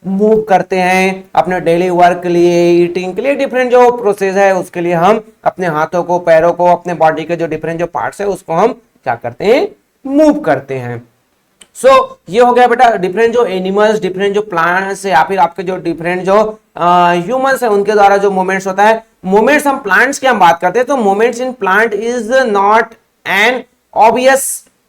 मूव करते हैं अपने डेली वर्क के लिए, ईटिंग के लिए, डिफरेंट जो प्रोसेस है उसके लिए हम अपने हाथों को, पैरों को, अपने बॉडी के जो डिफरेंट जो पार्ट्स है उसको हम क्या करते हैं, मूव करते हैं। सो ये हो गया बेटा डिफरेंट जो एनिमल्स, डिफरेंट जो प्लांट्स या फिर आपके जो डिफरेंट जो ह्यूमंस है उनके द्वारा जो मूवमेंट्स होता है। मूवमेंट्स हम प्लांट्स की हम बात करते हैं तो movements in plant is not an obvious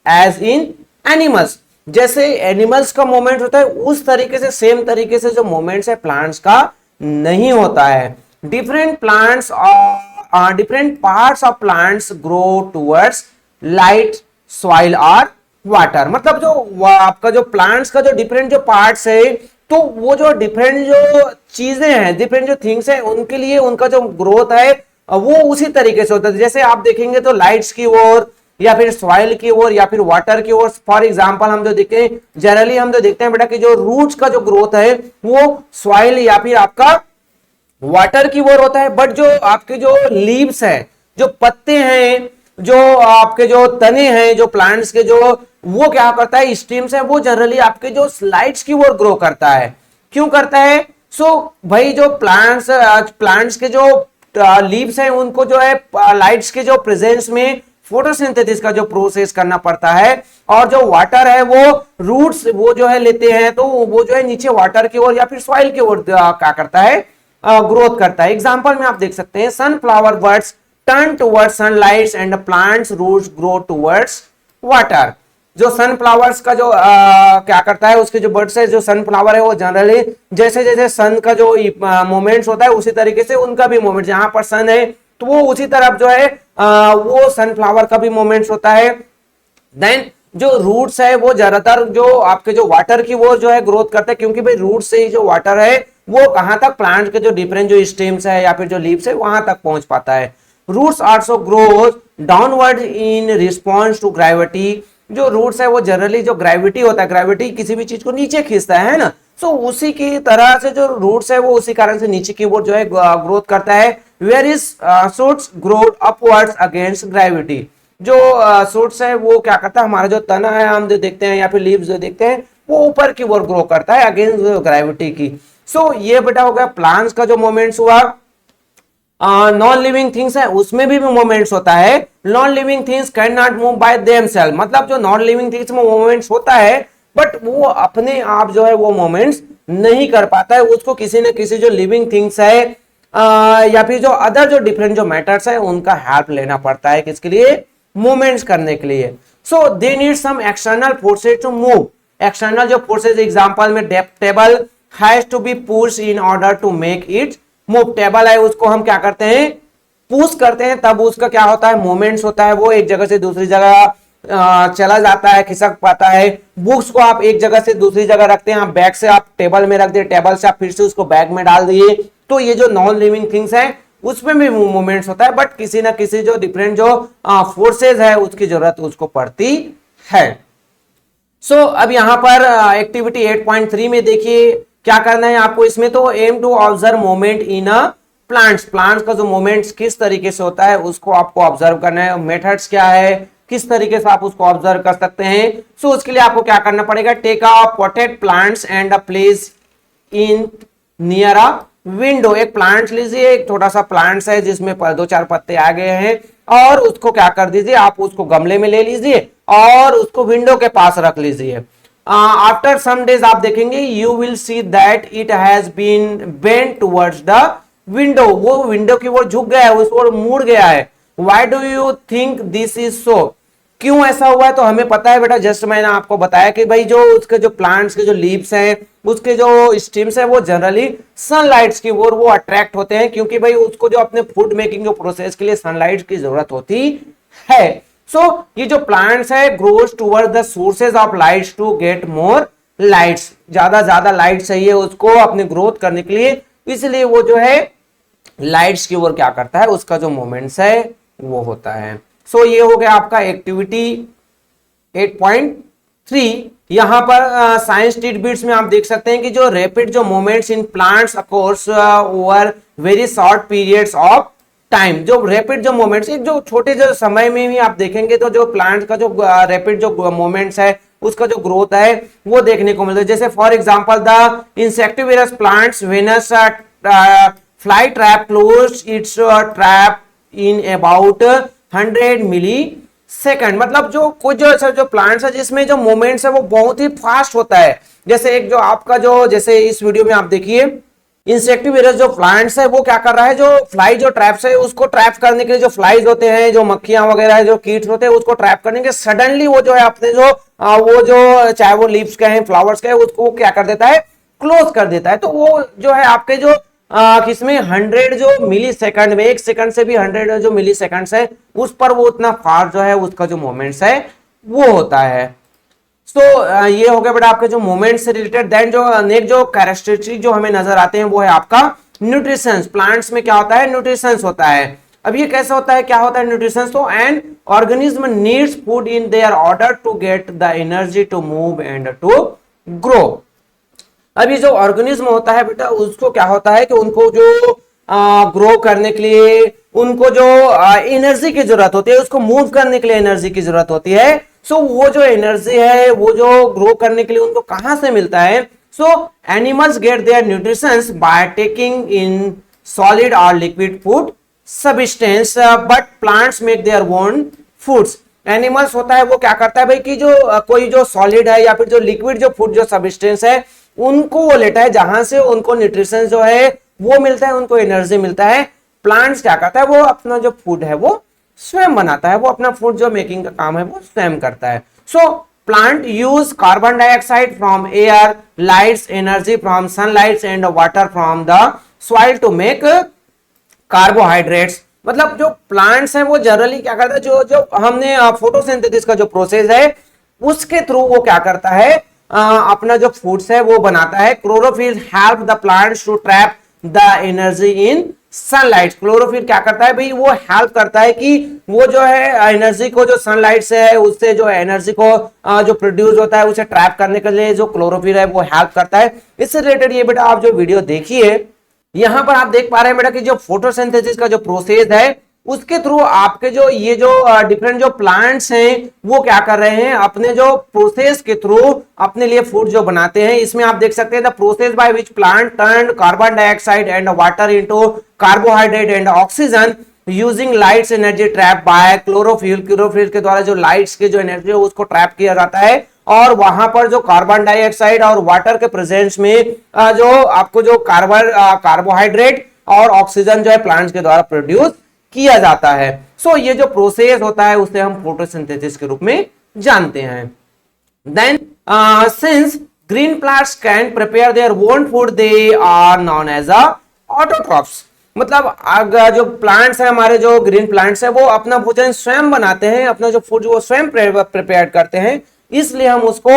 as in animals. जैसे एनिमल्स का मूवमेंट होता है उस तरीके से, सेम तरीके से जो मूवमेंट्स है प्लांट्स का नहीं होता है। डिफरेंट प्लांट्स और different parts of plants grow towards light, soil और वाटर। मतलब जो आपका जो प्लांट्स का जो डिफरेंट जो पार्ट्स है तो वो जो डिफरेंट जो चीजें हैं, डिफरेंट जो थिंग्स है उनके लिए उनका जो ग्रोथ है वो उसी तरीके से होता है। जैसे आप देखेंगे तो लाइट्स की ओर या फिर सॉइल की ओर या फिर वाटर की ओर, फॉर एग्जांपल हम जो देखते हैं जनरली हम जो देखते हैं बेटा कि जो रूट्स का जो ग्रोथ है वो सॉइल या फिर आपका वाटर की ओर होता है। बट जो आपके जो लीव्स है, जो पत्ते हैं, जो आपके जो तने हैं, जो प्लांट्स के जो, वो क्या करता है, स्टेम्स है, वो जनरली आपके जो स्लाइड्स की ओर ग्रो करता है। क्यों करता है, भाई जो प्लांट्स के जो लीव्स हैं उनको जो है लाइट्स के जो प्रेजेंस में फोटोसिंथेसिस का जो प्रोसेस करना पड़ता है, और जो वाटर है वो रूट्स वो जो है लेते हैं तो वो जो है नीचे वाटर की ओर या फिर सॉइल की ओर क्या करता है, ग्रोथ करता है। एग्जांपल में आप देख सकते हैं sunflower birds turn towards sunlight and plants roots grow towards water. जो सनफ्लावर्स का जो क्या करता है, उसके जो बर्ड्स है, जो सनफ्लावर है वो जनरली जैसे जैसे सन का जो मोमेंट्स होता है उसी तरीके से उनका भी मोमेंट, जहां पर सन है तो वो उसी तरफ जो है वो सनफ्लावर का भी मोमेंट्स होता है। देन जो रूट्स है वो ज्यादातर जो आपके जो वाटर की वो जो है ग्रोथ करते हैं, क्योंकि भाई रूट से ही जो वाटर है वो कहां तक, प्लांट के जो डिफरेंट जो स्टेम्स है या फिर जो लीव्स है वहां तक पहुंच पाता है। Roots also grows downward in response to gravity. जो रूट्स है वो जनरली जो ग्रेविटी होता है, ग्रेविटी किसी भी चीज को नीचे खींचता है ना, सो उसी की तरह से जो रूट्स है वो उसी कारण से नीचे की ओर जो है ग्रोथ करता है। Where is shoots grow upwards against gravity. जो शूट्स है वो क्या करता है, हमारा जो तना है हम जो देखते हैं या फिर लीव्स जो देखते हैं वो ऊपर की ओर ग्रो करता है अगेंस्ट ग्रेविटी की। सो ये बेटा हो गया प्लांट्स का जो मोमेंट्स हुआ। नॉन लिविंग थिंग्स है उसमें भी मोमेंट्स होता है। Non living things can not move by themselves. मतलब जो नॉन लिविंग थिंग्स में मोमेंट्स होता है बट वो अपने आप जो है वो मोमेंट्स नहीं कर पाता है, उसको किसी न किसी जो लिविंग थिंग्स है या फिर जो अदर जो डिफरेंट जो मैटर्स है उनका हेल्प लेना पड़ता है, किसके लिए, मूवमेंट्स करने के लिए। So they need some external forces to move. External जो फोर्सेस, एग्जांपल में table has to be push in order to make it move. Table है उसको हम क्या करते हैं, पुश करते हैं, तब उसका क्या होता है, मूवमेंट्स होता है, वो एक जगह से दूसरी जगह चला जाता है, खिसक पाता है। बुक्स को आप एक जगह से दूसरी जगह रखते हैं, आप बैग से आप टेबल में रख दिए, टेबल से आप फिर से उसको बैग में डाल दिए, तो ये जो नॉन लिविंग थिंग्स है उसमें भी मूवमेंट्स होता है, बट किसी ना किसी जो डिफरेंट जो फोर्सेज है उसकी जरूरत उसको पड़ती है। सो अब यहां पर एक्टिविटी 8.3 में देखिए क्या करना है आपको इसमें, तो aim to observe moment in a plants, plants का जो मोमेंट्स किस तरीके से होता है उसको आपको ऑब्जर्व करना है। मेथड्स क्या है, किस तरीके से आप उसको ऑब्जर्व कर सकते हैं। सो उसके लिए आपको क्या करना पड़ेगा, take a potted plants and a place in near a window. एक प्लांट लीजिए, एक छोटा सा प्लांट्स है जिसमें 2-4 पत्ते आ गए हैं, और उसको क्या कर दीजिए, आप उसको गमले में ले लीजिए और उसको विंडो के पास रख लीजिए। आफ्टर सम डेज आप देखेंगे you will see that it has been bent towards the window, वो विंडो की ओर झुक गया है, उस ओर मुड़ गया है। Why do you think this is so, क्यों ऐसा हुआ है, तो हमें पता है बेटा, जस्ट मैंने आपको बताया कि भाई जो उसके जो प्लांट्स के जो लीव्स हैं उसके जो स्टेम्स है वो जनरली सनलाइट्स की ओर वो अट्रैक्ट होते हैं, क्योंकि भाई उसको जो अपने फूड मेकिंग जो प्रोसेस के लिए सनलाइट की जरूरत होती है। सो ये जो प्लांट्स है grows toward the sources of lights to get more lights, ज्यादा लाइट चाहिए उसको अपने ग्रोथ करने के लिए, इसलिए वो जो है लाइट्स की ओर क्या करता है, उसका जो मोमेंट्स है वो होता है। सो ये हो गया आपका एक्टिविटी 8.3। यहां पर साइंस टिडबिट्स में आप देख सकते हैं कि जो रैपिड जो moments in plants of course over very short periods of time, जो रैपिड जो मोमेंट्स एक जो छोटे जो समय में भी आप देखेंगे तो जो प्लांट का जो रैपिड जो मोमेंट्स है उसका जो ग्रोथ है वो देखने को मिलता है। जैसे for example the insectivorous plants Venus fly trap close its trap in about 100 millisecond, मतलब जो कुछ जो ऐसा जो प्लांट्स है जिसमें जो मोमेंट्स है वो बहुत ही फास्ट होता है। जैसे एक जो आपका जो जैसे इस वीडियो में आप देखिए इंसेक्टिविरस जो प्लांट्स है वो क्या कर रहा है, जो फ्लाई जो ट्रैप्स है उसको ट्रैप करने के लिए जो फ्लाइज होते हैं, जो मक्खियां वगैरह है, जो कीट्स होते हैं उसको ट्रैप करने के सडनली वो जो है अपने जो वो जो चाहे वो लीव्स के हैं फ्लावर्स के हैं उसको क्या कर देता है, क्लोज कर देता है। तो वो जो है आपके जो किसमें 100 जो मिली सेकंड में, एक सेकंड से भी 100 जो मिली सेकंड है उस पर वो उतना फास्ट जो है उसका जो मोमेंट्स है वो होता है। तो ये हो गया बेटा आपके जो मोमेंट से रिलेटेड। देन जो नेक्स्ट जो कैरेक्टरिस्टिक जो हमें नजर आते हैं वो है आपका न्यूट्रिशन। प्लांट्स में क्या होता है, न्यूट्रिशन होता है। अब ये कैसा होता है, क्या होता है न्यूट्रिशन, तो an organism needs food in their order to get the energy to move and to grow. अब ये जो ऑर्गेनिज्म होता है बेटा उसको क्या होता है कि उनको जो ग्रो करने के लिए उनको जो एनर्जी की जरूरत होती है, उसको मूव करने के लिए एनर्जी की जरूरत होती है। सो वो जो एनर्जी है वो जो ग्रो करने के लिए उनको कहां से मिलता है, so animals get their nutritions by taking in solid और liquid food substance, but plants make their own foods. Animals होता है वो क्या करता है भाई कि जो कोई जो सॉलिड है या फिर जो लिक्विड जो फूड जो सब्सटेंस है उनको वो लेता है, जहां से उनको न्यूट्रिशन जो है वो मिलता है, उनको एनर्जी मिलता है। प्लांट्स क्या करता है, वो अपना जो फूड है वो स्वयं बनाता है, वो अपना फूड जो मेकिंग का काम है वो स्वयं करता है। So plant use carbon dioxide from air, lights energy from sunlight and water from the soil to make carbohydrates. मतलब जो प्लांट्स हैं वो जनरली क्या करता है, जो जो हमने फोटोसिंथेसिस का जो प्रोसेस है उसके थ्रू वो क्या करता है, अपना जो फूड्स है वो बनाता है। Chlorophyll help the plants to trap the energy in sunlight. Chlorophyll क्या करता है भाई, वो हेल्प करता है कि वो जो है एनर्जी को जो सनलाइट से है उससे जो एनर्जी को जो प्रोड्यूस होता है उसे ट्रैप करने के लिए जो क्लोरोफिल है वो हेल्प करता है। इससे रिलेटेड ये बेटा आप जो वीडियो देखिए यहां पर आप देख पा रहे हैं बेटा कि जो फोटोसिंथेसिस का जो प्रोसेस है उसके थ्रू आपके जो ये जो डिफरेंट जो प्लांट्स हैं वो क्या कर रहे हैं, अपने जो प्रोसेस के थ्रू अपने लिए फूड जो बनाते हैं। इसमें आप देख सकते हैं the process by which plant turn carbon dioxide and water into carbohydrate and oxygen using lights energy trap bye chlorophyll. Chlorophyll के द्वारा जो लाइट्स की जो एनर्जी है उसको ट्रैप किया जाता है, और वहां पर जो कार्बन डाइऑक्साइड और वाटर के प्रेजेंस में जो आपको जो कार्बोहाइड्रेट और ऑक्सीजन जो है प्लांट्स के द्वारा प्रोड्यूस किया जाता है। सो ये जो प्रोसेस होता है उसे हम फोटोसिंथेसिस के रूप में जानते हैं। Then since green plants can prepare their own food they are known as autotrophs. मतलब अगर जो प्लांट्स है हमारे जो ग्रीन प्लांट्स है वो अपना भोजन स्वयं बनाते हैं, अपना जो फूड वो स्वयं प्रिपेयर करते हैं, इसलिए हम उसको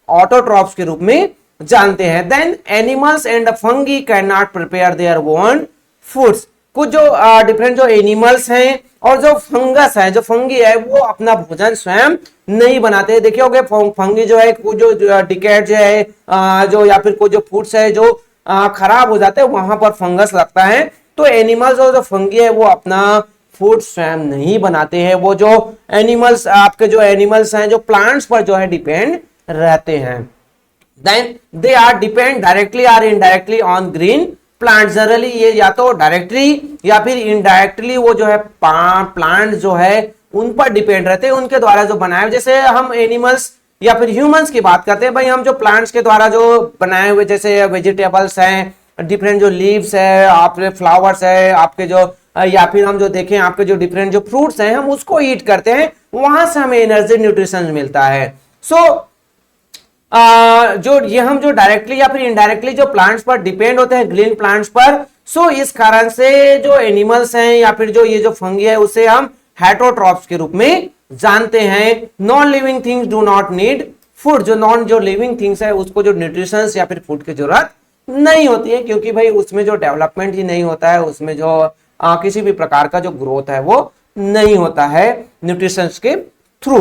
ऑटोट्रॉफ्स के रूप में जानते हैं। Then animals and fungi can not prepare their own foods. कुछ जो डिफरेंट जो एनिमल्स हैं और जो फंगस है, जो फंगी है, वो अपना भोजन स्वयं नहीं बनाते। देखिए होगे फंगी जो है, कुछ जो डिकेट जो है जो या फिर कुछ जो फूड्स है जो खराब हो जाते हैं, वहां पर फंगस लगता है। तो एनिमल्स और जो फंगी है वो अपना फूड स्वयं नहीं बनाते हैं। वो जो एनिमल्स, आपके जो एनिमल्स हैं जो प्लांट्स पर जो है डिपेंड रहते हैं। Then they are depend directly और indirectly on green plant. Generally ये या तो डायरेक्टली या फिर इनडायरेक्टली वो जो है प्लांट जो है उन पर डिपेंड रहते हैं, उनके द्वारा जो बनाए। जैसे हम एनिमल्स या फिर ह्यूमंस की बात करते हैं, भाई हम जो प्लांट्स के द्वारा जो बनाए हुए जैसे वेजिटेबल्स हैं, डिफरेंट जो लीव्स है, आपके फ्लावर्स है, आपके जो या फिर हम जो देखें आपके जो डिफरेंट जो फ्रूट्स हैं, हम उसको ईट करते हैं, वहां से हमें एनर्जी न्यूट्रिशन मिलता है। सो जो ये हम जो डायरेक्टली या फिर इनडायरेक्टली जो प्लांट्स पर डिपेंड होते हैं, ग्रीन प्लांट्स पर, सो इस कारण से जो एनिमल्स हैं या फिर जो ये जो फंगी है उसे हम हेटरोट्रॉप्स के रूप में जानते हैं। Non living things do not need food. जो लिविंग थिंग्स है उसको जो न्यूट्रिशन या फिर फूड की जरूरत नहीं होती है, क्योंकि भाई उसमें जो डेवलपमेंट ही नहीं होता है, उसमें जो किसी भी प्रकार का जो ग्रोथ है वो नहीं होता है न्यूट्रिशन के थ्रू।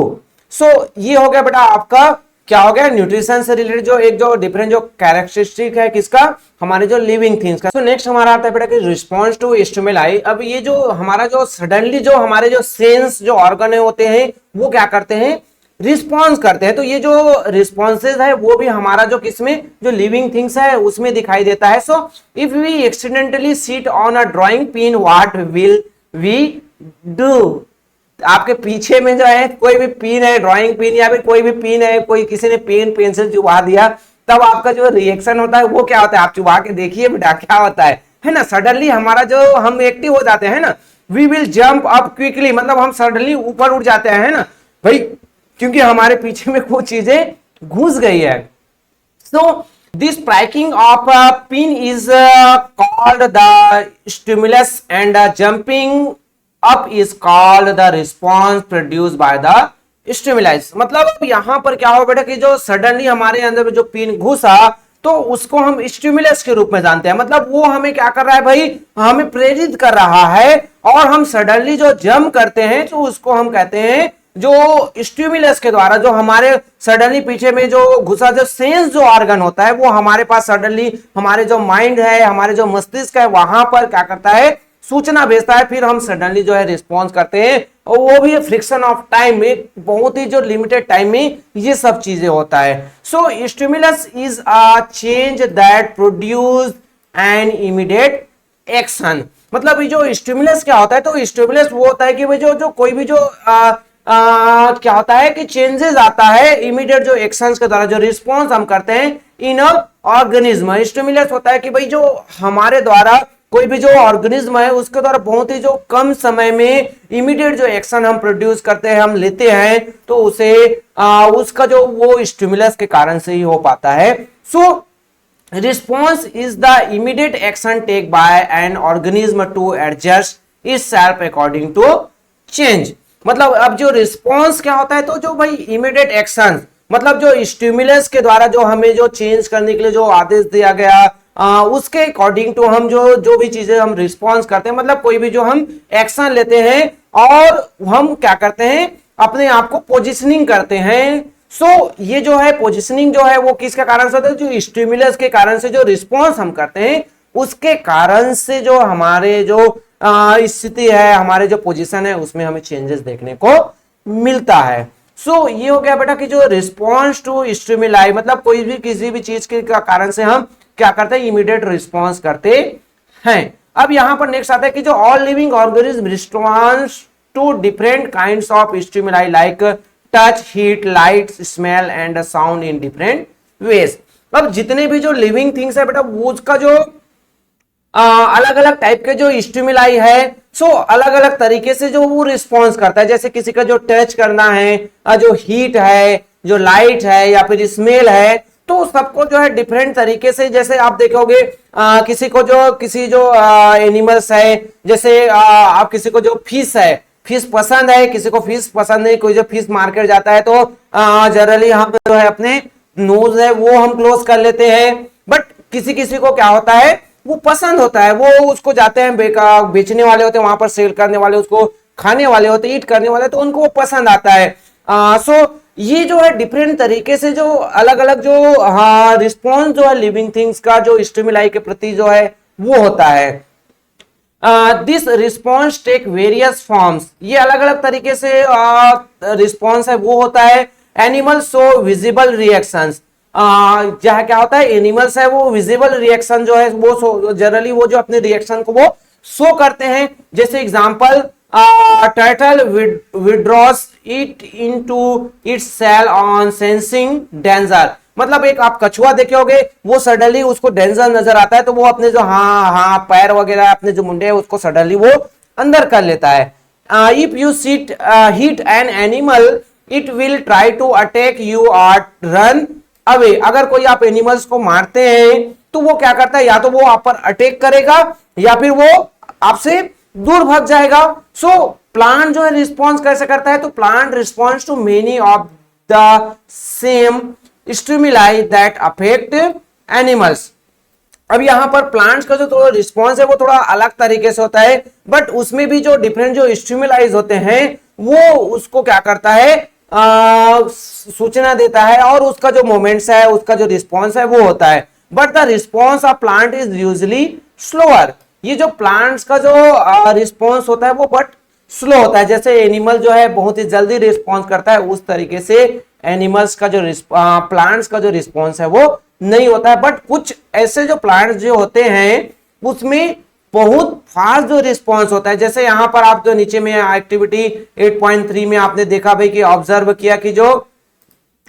सो ये हो गया बेटा आपका, क्या हो गया, न्यूट्रिशन से रिलेटेड जो एक जो डिफरेंट जो कैरेक्टरिस्टिक है किसका, हमारे जो लिविंग थिंग्स का। सो नेक्स्ट हमारा आता है बेटा कि रिस्पॉन्स टू स्टिमुलाई। अब ये जो हमारा जो सडनली जो हमारे जो सेंस जो ऑर्गन होते हैं वो क्या करते हैं, रिस्पॉन्स करते हैं। तो ये जो रिस्पॉन्सेज है वो भी हमारा जो किसमें, जो लिविंग थिंग्स है उसमें दिखाई देता है। So if we accidentally sit on a drawing pin, what will we do. आपके पीछे में जो है कोई भी पिन है, ड्राइंग पिन या फिर कोई भी पिन है, कोई किसी ने पेन पेंसिल चुबा दिया, तब आपका जो रिएक्शन होता है वो क्या होता है, आप चुबा के देखिए बेटा क्या होता है ना। सडनली हमारा जो हम एक्टिव हो जाते हैं ना, we will jump up quickly, मतलब हम सडनली ऊपर उठ जाते हैं ना भाई, क्योंकि हमारे पीछे में कुछ चीजें घुस गई है। So this striking of a pin is called the stimulus and jumping up is called the response produced by the stimuli। मतलब यहां पर क्या हो बेटा कि जो सडनली हमारे अंदर में जो पिन घुसा तो उसको हम स्टिमुलस के रूप में जानते हैं। मतलब वो हमें क्या कर रहा है भाई, हमें प्रेरित कर रहा है, और हम सडनली जो जंप करते हैं तो उसको हम कहते हैं जो स्टिमुलस के द्वारा जो हमारे सडनली पीछे में जो घुसा जो सेंस जो ऑर्गन होता है वो हमारे पास सडनली हमारे जो माइंड है, हमारे जो मस्तिष्क है, वहां पर क्या करता है, सूचना भेजता है, फिर हम सडनली जो है रिस्पॉन्स करते हैं, और वो भी फ्रिक्शन ऑफ टाइम में, बहुत ही जो लिमिटेड टाइम में ये सब चीजें होता है। So stimulus is a change that produce an immediate action. मतलब ये जो स्टिमुलस क्या होता है, तो स्टिमुलस वो होता है कि भाई जो कोई भी जो क्या होता है कि चेंजेस आता है इमीडिएट जो एक्शंस के द्वारा, जो रिस्पॉन्स हम करते हैं इन ऑर्गेनिज्म। स्टिमुलस होता है कि भाई जो हमारे द्वारा कोई भी जो ऑर्गेनिज्म है उसके द्वारा बहुत ही जो कम समय में इमीडिएट जो एक्शन हम प्रोड्यूस करते हैं, हम लेते हैं, तो उसे उसका जो वो स्टिमुलस के कारण से ही हो पाता है। So response is the immediate action take by an organism to adjust itself according to change. मतलब अब जो रिस्पॉन्स क्या होता है, तो जो भाई इमीडिएट एक्शन, मतलब जो स्टिमुलस के द्वारा जो हमें जो चेंज करने के लिए जो आदेश दिया गया उसके अकॉर्डिंग टू हम जो भी चीजें हम रिस्पॉन्स करते हैं, मतलब कोई भी जो हम एक्शन लेते हैं और हम क्या करते हैं, अपने आप को पोजिशनिंग करते हैं। सो ये जो है पोजिशनिंग जो है वो किसके कारण से होता है, जो स्टिमुलस के कारण से जो रिस्पॉन्स हम करते हैं उसके कारण से जो हमारे जो स्थिति है, हमारे जो पोजीशन है उसमें हमें चेंजेस देखने को मिलता है। सो ये हो गया बेटा कि जो रिस्पॉन्स टू स्टिमुलाई, मतलब कोई भी किसी भी चीज के कारण से हम क्या करते हैं, इमीडिएट रिस्पॉन्स करते हैं। अब यहां पर नेक्स्ट आता है कि जो all living organism response to different kinds of stimuli like touch, heat, light, smell and sound in different ways. अब जितने भी जो लिविंग थिंग्स है बेटा वो उसका जो अलग अलग टाइप के जो स्टिमुलाई है, सो अलग अलग तरीके से जो वो रिस्पॉन्स करता है। जैसे किसी का जो टच करना है, जो हीट है, जो लाइट है या फिर स्मेल है, तो सबको जो है डिफरेंट तरीके से, जैसे आप देखोगे किसी को जो किसी जो एनिमल्स है, जैसे आप किसी को जो फिश है, फिश पसंद है, किसी को फिश पसंद नहीं। कोई जो फिश मार्केट जाता है तो जनरली हम जो है अपने नोज है वो हम क्लोज कर लेते हैं, बट किसी किसी को क्या होता है, वो पसंद होता है, वो उसको जाते हैं, बेचने वाले होते हैं वहां पर, सेल करने वाले, उसको खाने वाले होते हैं, ईट करने वाले, तो उनको वो पसंद आता है। सो ये जो है डिफरेंट तरीके से जो अलग अलग जो हाँ रिस्पॉन्स जो है लिविंग थिंग्स का जो स्टिमुलाई के प्रति जो है वो होता है। This response take various forms, ये अलग अलग तरीके से रिस्पॉन्स है वो होता है। एनिमल्स शो विजिबल रिएक्शंस, जहाँ क्या होता है, एनिमल्स है वो विजिबल रिएक्शन जो है वो जनरली वो जो अपने रिएक्शन को वो शो करते हैं। जैसे example, turtle withdraws it into its shell on sensing danger, मतलब एक आप कछुआ देखे होगे, वो सडनली उसको डेंजर नजर आता है तो वो अपने जो हाँ पैर वगैरह अपने जो मुंडे है उसको सडनली वो अंदर कर लेता है। If you seat hit an animal it will try to attack you और रन अवे, अगर कोई आप एनिमल्स को मारते हैं तो वो क्या करता है, या तो वो आप पर अटैक करेगा या फिर वो आपसे दूर भाग जाएगा। सो प्लांट जो है रिस्पॉन्स कैसे करता है, तो plant response to many of the same stimuli that affect animals. अब यहां पर प्लांट्स का जो थोड़ा रिस्पॉन्स है वो थोड़ा अलग तरीके से होता है, बट उसमें भी जो डिफरेंट जो स्टिमुलाइज होते हैं वो उसको क्या करता है, सूचना देता है, और उसका जो मोमेंट्स है उसका जो रिस्पॉन्स है वो होता है। But the response of plant is usually slower, ये जो प्लांट्स का जो रिस्पॉन्स होता है वो बट स्लो होता है। जैसे एनिमल जो है बहुत ही जल्दी रिस्पॉन्स करता है, उस तरीके से एनिमल्स का जो प्लांट्स का जो रिस्पॉन्स है वो नहीं होता है। बट कुछ ऐसे जो प्लांट्स जो होते हैं उसमें बहुत फास्ट जो रिस्पॉन्स होता है। जैसे यहां पर आप जो नीचे में एक्टिविटी 8.3 में आपने देखा भाई कि ऑब्जर्व किया कि जो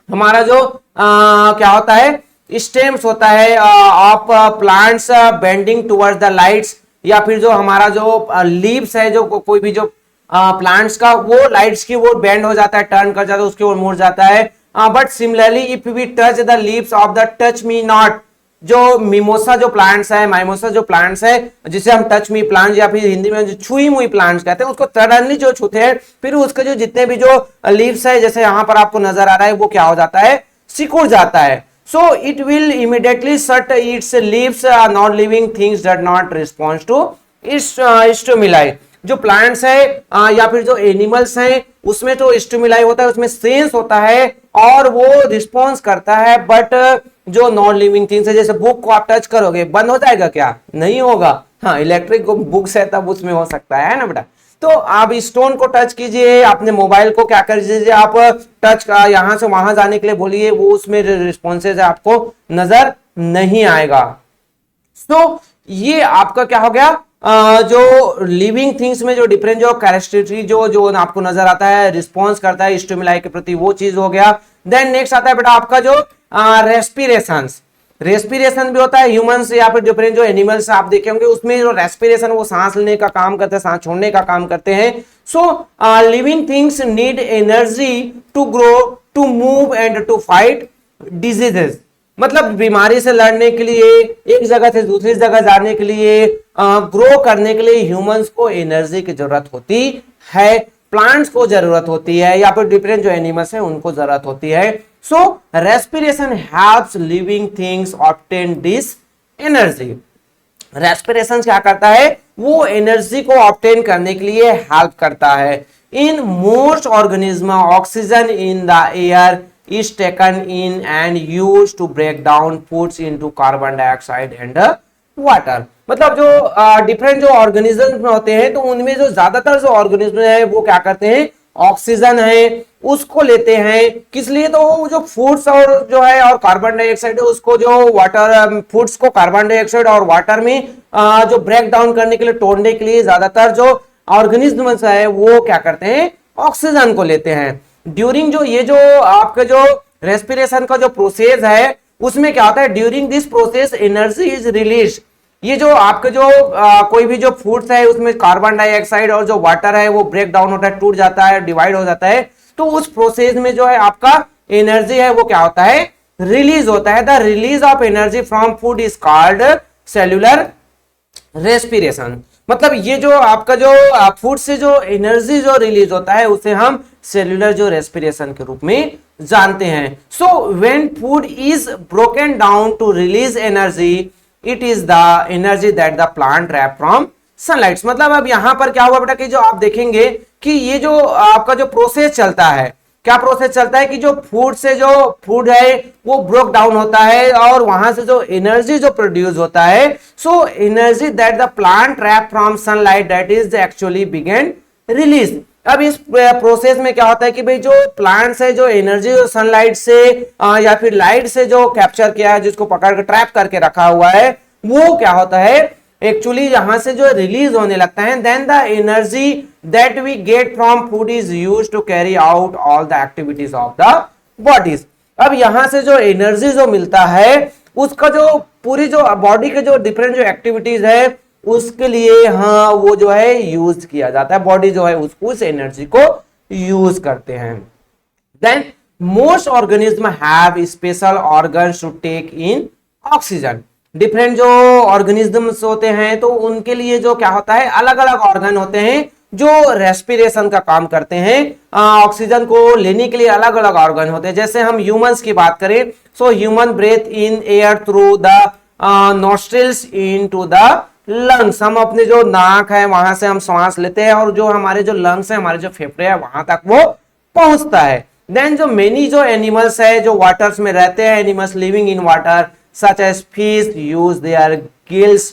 हमारा जो क्या होता है, स्टेम्स होता है of plants bending towards the lights, या फिर जो हमारा जो लीव्स है, जो कोई भी जो प्लांट्स का वो लाइट्स की वो बेंड हो जाता है, टर्न कर जाता है, उसकी ओर मुड़ जाता है। But similarly if we touch the leaves of the touch me not, जो मिमोसा जो प्लांट्स है, माइमोसा जो प्लांट्स है, जिसे हम टच मी प्लांट या फिर हिंदी में जो छुई मुई प्लांट्स कहते हैं, उसको सडनली जो छूते हैं फिर उसके जो जितने भी जो लीव्स है, जैसे यहां पर आपको नजर आ रहा है, वो क्या हो जाता है, सिकुड़ जाता है। So it will immediately shut its leaves, non-living things does not respond to its stimuli। जो प्लांट्स है या फिर जो एनिमल्स हैं उसमें जो स्टिमुलाई होता है उसमें सेंस होता है और वो रिस्पॉन्स करता है, बट जो नॉन लिविंग थिंग्स है, जैसे बुक को आप टच करोगे बंद हो जाएगा क्या, नहीं होगा। हाँ, इलेक्ट्रिक बुक्स है तब उसमें हो सकता है ना बेटा। तो आप स्टोन को टच कीजिए, अपने मोबाइल को क्या कर दीजिए, आप टच यहां से वहां जाने के लिए बोलिए, वो उसमें रिस्पॉन्सेज है आपको नजर नहीं आएगा। तो ये आपका क्या हो गया, जो लिविंग थिंग्स में जो डिफरेंट जो कैरेक्टरिस्टिक जो आपको नजर आता है, रिस्पॉन्स करता है स्टिमुलाई के प्रति, वो चीज हो गया। देन नेक्स्ट आता है बेटा आपका जो रेस्पिरेशन भी होता है ह्यूमंस या फिर डिफरेंट जो एनिमल्स आप देखे होंगे, उसमें जो रेस्पिरेशन वो सांस लेने का काम करते हैं, सांस छोड़ने का काम करते हैं। So living things need energy to grow, to move and to fight diseases, मतलब बीमारी से लड़ने के लिए, एक जगह से दूसरी जगह जाने के लिए, ग्रो करने के लिए ह्यूमंस को एनर्जी की जरूरत होती है, प्लांट्स को जरूरत होती है, या फिर डिफरेंट जो एनिमल्स है उनको जरूरत होती है। So respiration helps living things obtain this energy. Respiration क्या करता है, वो एनर्जी को ऑब्टेन करने के लिए हेल्प करता है। In most organism oxygen in the air is taken in and used to break down foods into carbon dioxide and water। मतलब जो डिफरेंट जो ऑर्गेनिज्म होते हैं तो उनमें जो ज्यादातर जो ऑर्गेनिज्म है वो क्या करते हैं, ऑक्सीजन है उसको लेते हैं, किस लिए, तो वो जो फूड्स और जो है और कार्बन डाइऑक्साइड है उसको जो वाटर फूड्स को कार्बन डाइऑक्साइड और वाटर में जो ब्रेक डाउन करने के लिए, तोड़ने के लिए ज्यादातर जो ऑर्गेनिज्म है वो क्या करते हैं, ऑक्सीजन को लेते हैं। ड्यूरिंग जो ये जो आपका जो रेस्पिरेशन का जो प्रोसेस है उसमें क्या होता है, during this process energy is release. ये जो आपके जो कोई भी जो फूड्स है उसमें कार्बन डाइऑक्साइड और जो वाटर है वो ब्रेक डाउन होता है, टूट जाता है, डिवाइड हो जाता है, तो उस प्रोसेस में जो है आपका एनर्जी है वो क्या होता है, रिलीज होता है। The release of energy from food is called cellular respiration. मतलब ये जो आपका जो फूड से जो एनर्जी जो रिलीज होता है उसे हम सेल्यूलर जो रेस्पिरेशन के रूप में जानते हैं। So when food is broken down to release energy, it is the energy that the plant trap from sunlight. मतलब अब यहां पर क्या हुआ बेटा कि जो आप देखेंगे कि ये जो आपका जो प्रोसेस चलता है, क्या प्रोसेस चलता है कि जो फूड से जो फूड है वो ब्रोक डाउन होता है और वहां से जो एनर्जी जो प्रोड्यूस होता है, so energy that the plant trap from sunlight that is actually begin release. अब इस प्रोसेस में क्या होता है कि भाई जो प्लांट्स है जो एनर्जी सनलाइट से या फिर लाइट से जो कैप्चर किया है, जिसको पकड़ के ट्रैप करके रखा हुआ है, वो क्या होता है एक्चुअली यहां से जो रिलीज होने लगता है। Then the energy that we get from food is used to carry out all the activities of the bodies. अब यहां से जो एनर्जी जो मिलता है उसका जो पूरी जो बॉडी के जो डिफरेंट जो एक्टिविटीज है उसके लिए हाँ वो जो है यूज किया जाता है, बॉडी जो है उस एनर्जी को यूज करते हैं। Then most organism have special organs to take in oxygen. Different जो ऑर्गेनिजम्स होते हैं तो उनके लिए जो क्या होता है अलग अलग ऑर्गन होते हैं जो रेस्पिरेशन का काम करते हैं, ऑक्सीजन को लेने के लिए अलग अलग ऑर्गन होते हैं। जैसे हम ह्यूमंस की बात करें, so human breathe in air through the nostrils into the lungs. हम अपने जो नाक है वहां से हम सांस लेते हैं और जो हमारे जो लंग्स है, हमारे जो फेफड़े है, वहां तक वो पहुंचता है। देन जो मेनी जो एनिमल्स है जो वाटर्स में रहते हैं, animals living in water such as fish use their gills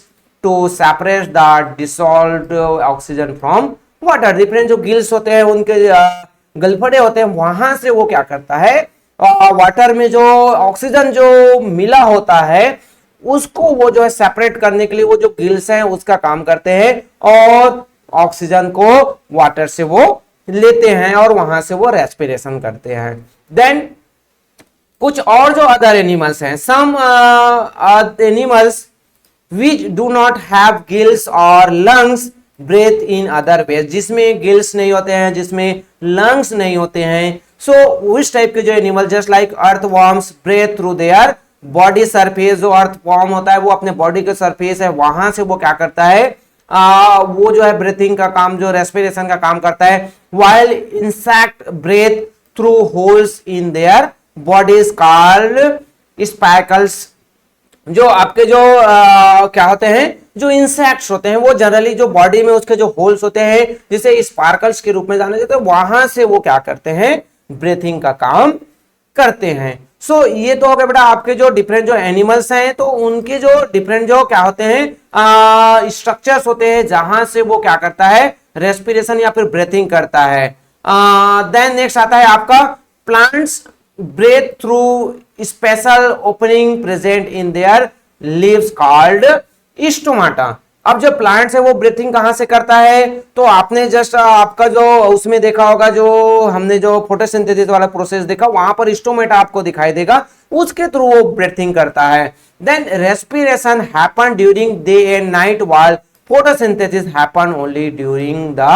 to separate the dissolved oxygen from water। Different जो गिल्स होते हैं उनके गलफड़े होते हैं, वहां से वो क्या करता है वाटर में जो ऑक्सीजन जो मिला होता है उसको वो जो है सेपरेट करने के लिए वो जो गिल्स हैं उसका काम करते हैं और ऑक्सीजन को वाटर से वो लेते हैं और वहां से वो रेस्पिरेशन करते हैं। देन कुछ और जो अदर एनिमल्स हैं, some animals which do not have gills और lungs breathe in other ways. जिसमें गिल्स नहीं होते हैं, जिसमें लंग्स नहीं होते हैं, सो उस टाइप के जो animal just like earthworms breathe through their body surface. जो अर्थवॉर्म होता है वो अपने बॉडी के सरफेस है वहां से वो क्या करता है वो जो है ब्रीथिंग का काम, जो रेस्पिरेशन का काम करता है। While insect breathe through holes in their bodies called spiracles. जो आपके जो क्या होते हैं जो इंसेक्ट्स होते हैं वो जनरली जो बॉडी में उसके जो होल्स होते हैं जिसे स्पार्कल्स के रूप में जाने जाते हैं, वहां से वो क्या करते हैं ब्रीथिंग का काम करते हैं। सो ये तो हो गया बेटा आपके जो डिफरेंट जो एनिमल्स हैं तो उनके जो डिफरेंट जो क्या होते हैं स्ट्रक्चर्स होते हैं जहां से वो क्या करता है रेस्पिरेशन या फिर ब्रीथिंग करता है। देन नेक्स्ट आता है आपका plants breathe through special opening present in their leaves called stomata। अब जो प्लांट्स है वो ब्रीथिंग कहां से करता है, तो आपने जस्ट आपका जो उसमें देखा होगा जो हमने जो फोटोसिंथेसिस वाला प्रोसेस देखा वहां पर स्टोमेटा आपको दिखाई देगा, उसके थ्रू वो ब्रीथिंग करता है। Then respiration happen during day and night while photosynthesis happen only during the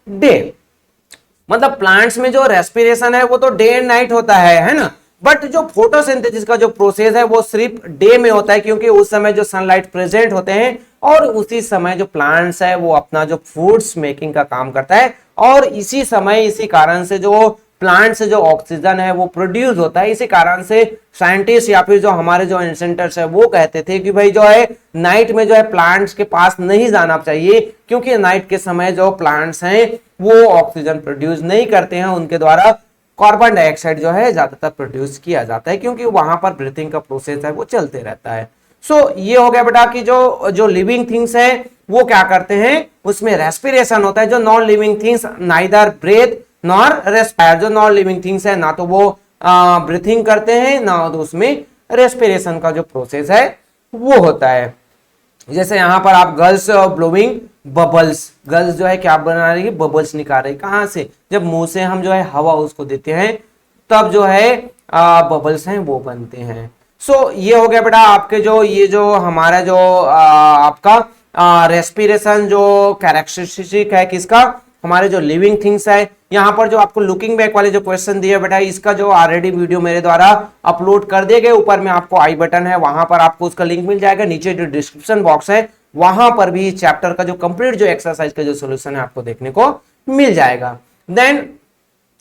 day. मतलब प्लांट्स में जो रेस्पिरेशन है वो तो डे एंड नाइट होता है ना, बट जो फोटोसिंथेसिस का जो प्रोसेस है वो सिर्फ डे में होता है क्योंकि उस समय जो सनलाइट प्रेजेंट होते हैं और उसी समय जो प्लांट्स है वो अपना जो फूड्स मेकिंग का काम करता है और इसी समय इसी कारण से जो प्लांट से जो ऑक्सीजन है वो प्रोड्यूस होता है। इसी कारण से साइंटिस्ट या फिर जो हमारे जो एंसेंटर्स है वो कहते थे कि भाई जो है नाइट में जो है प्लांट्स के पास नहीं जाना चाहिए क्योंकि नाइट के समय जो प्लांट्स हैं वो ऑक्सीजन प्रोड्यूस नहीं करते हैं, उनके द्वारा कार्बन डाइऑक्साइड जो है ज्यादातर प्रोड्यूस किया जाता है क्योंकि वहां पर ब्रीथिंग का प्रोसेस है वो चलते रहता है। सो ये हो गया बेटा कि जो लिविंग थिंग्स है वो क्या करते हैं उसमें रेस्पिरेशन होता है। जो non living things neither breathe nor respire, जो नॉन लिविंग थिंग्स है ना तो वो ब्रीथिंग करते हैं ना तो उसमें रेस्पिरेशन का जो प्रोसेस है वो होता है। जैसे यहां पर आप गर्ल्स ब्लोइंग बबल्स, गर्ल्स जो है क्या बना रही है बबल्स निकाल रही, कहां से जब मुंह से हम जो है हवा उसको देते हैं तब जो है बबल्स हैं वो बनते हैं। सो ये हो गया बेटा आपके जो ये जो हमारा जो आपका रेस्पिरेशन जो कैरेक्टरिस्टिक है किसका हमारे जो लिविंग थिंग्स है। यहाँ पर जो आपको लुकिंग बैक वाले जो क्वेश्चन दिए बेटा इसका जो ऑलरेडी वीडियो मेरे द्वारा अपलोड कर दिए गए, ऊपर में आपको आई बटन है वहां पर आपको उसका लिंक मिल जाएगा, नीचे जो डिस्क्रिप्शन बॉक्स है वहां पर भी चैप्टर का जो कंप्लीट जो एक्सरसाइज का जो सोल्यूशन है आपको देखने को मिल जाएगा। देन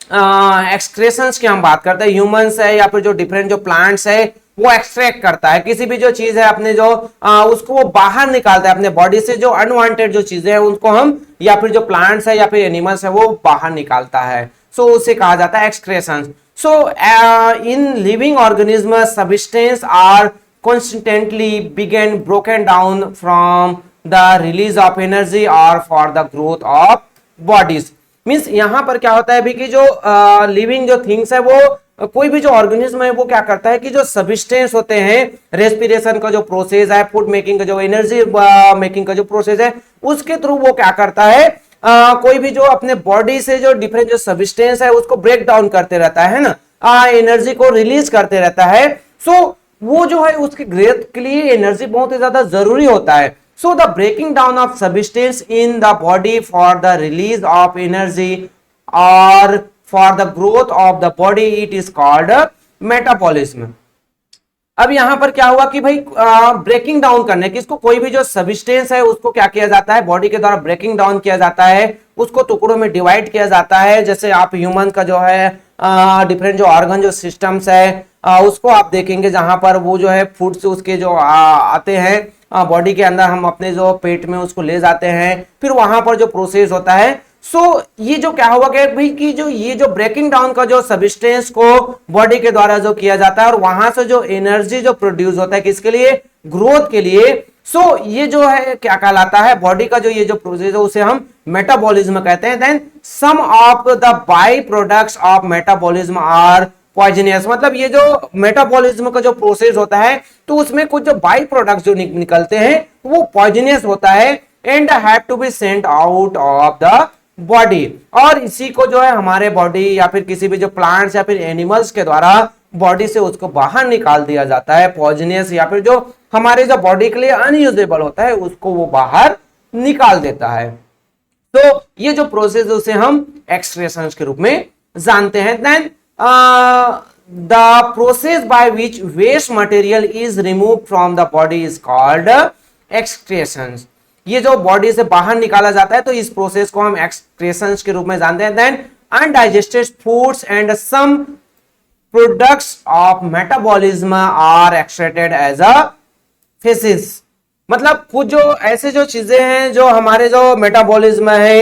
एक्सक्रेशंस की हम बात करते हैं, ह्यूमंस है या फिर जो डिफरेंट जो प्लांट्स है वो एक्सट्रैक्ट करता है किसी भी जो चीज है अपने जो उसको वो बाहर निकालता है अपने बॉडी से, जो अनवांटेड जो चीजें हैं उनको हम या फिर जो प्लांट्स है या फिर एनिमल्स है वो बाहर निकालता है, सो उसे कहा जाता है excretions. So in living organism substance are constantly being broken down from the release of energy or for the growth of bodies। Means यहां पर क्या होता है भी कि जो लिविंग जो थिंग्स है वो कोई भी जो ऑर्गेनिज्म है वो क्या करता है कि जो सब्सटेंस होते हैं, रेस्पिरेशन का जो प्रोसेस है, फूड मेकिंग का जो एनर्जी मेकिंग का जो प्रोसेस है, उसके थ्रू वो क्या करता है कोई भी जो अपने बॉडी से जो डिफरेंट जो सब्सटेंस है उसको ब्रेक डाउन करते रहता है ना, एनर्जी को रिलीज करते रहता है। सो वो जो है उसके ग्रोथ के लिए एनर्जी बहुत ही ज्यादा जरूरी होता है। So the breaking down of substance in the body for the release of energy और for the growth of the body it is called metabolism. अब यहां पर क्या हुआ कि भाई ब्रेकिंग डाउन करने की, इसको कोई भी जो सब्सटेंस है उसको क्या किया जाता है, बॉडी के द्वारा ब्रेकिंग डाउन किया जाता है, उसको टुकड़ों में डिवाइड किया जाता है। जैसे आप ह्यूमन का जो है डिफरेंट जो ऑर्गन जो सिस्टम्स है उसको आप देखेंगे जहां पर वो जो है फूड से उसके जो आते हैं बॉडी के अंदर, हम अपने जो पेट में उसको ले जाते हैं, फिर वहां पर जो प्रोसेस होता है। सो ये जो क्या हुआ कि भाई कि जो ये जो ब्रेकिंग डाउन का जो सब्सटेंस को बॉडी के द्वारा जो किया जाता है और वहां से जो एनर्जी जो प्रोड्यूस होता है किसके लिए, ग्रोथ के लिए। सो ये जो है क्या कहलाता है, बॉडी का जो ये जो प्रोसेस है उसे हम मेटाबॉलिज्म कहते हैं। Then some of the by products of metabolism are poisonous. मतलब ये जो मेटाबॉलिज्म का जो प्रोसेस होता है तो उसमें कुछ जो बाई प्रोडक्ट्स जो निकलते हैं वो पॉइजनियस होता है and have to be sent out of the body. और इसी को जो है हमारे बॉडी या फिर किसी भी जो प्लांट्स या फिर एनिमल्स के द्वारा बॉडी से उसको बाहर निकाल दिया जाता है, पॉइजनियस या फिर जो हमारे जो बॉडी के लिए अनयूजेबल होता है उसको वो बाहर निकाल देता है। तो ये जो प्रोसेस उसे हम एक्सक्रेशन के रूप में जानते हैं। Then the process by which waste material is remove from the body is called excretion. ये जो बॉडी से बाहर निकाला जाता है तो इस प्रोसेस को हम एक्सक्रेशन के रूप में जानते हैं। Then undigested foods and some products of metabolism are extracted as a faeces. मतलब कुछ जो ऐसे जो चीजें हैं जो हमारे जो मेटाबॉलिज्म है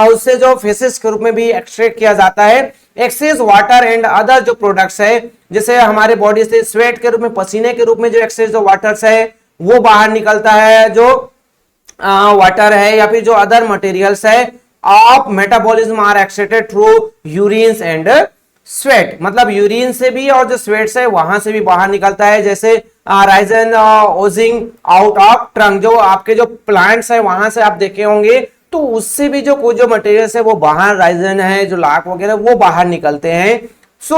उससे जो फेसिस के रूप में भी एक्सट्रैक्ट किया जाता है। एक्सेस वाटर एंड अदर जो प्रोडक्ट्स है, जैसे हमारे बॉडी से स्वेट के रूप में, पसीने के रूप में जो एक्सेस जो वाटर्स है वो बाहर निकलता है, जो वाटर है या फिर जो अदर मटेरियल्स है of metabolism are extracted through urines and sweat. मतलब यूरिन से भी और जो स्वेट्स है वहां से भी बाहर निकलता है। जैसे Ryzen Ojing out of trunk, जो आपके जो प्लांट्स है वहां से आप देखे होंगे तो उससे भी जो कुछ जो मटेरियल्स है वो बाहर, राइजन है जो लाख वगैरह वो बाहर निकलते हैं। So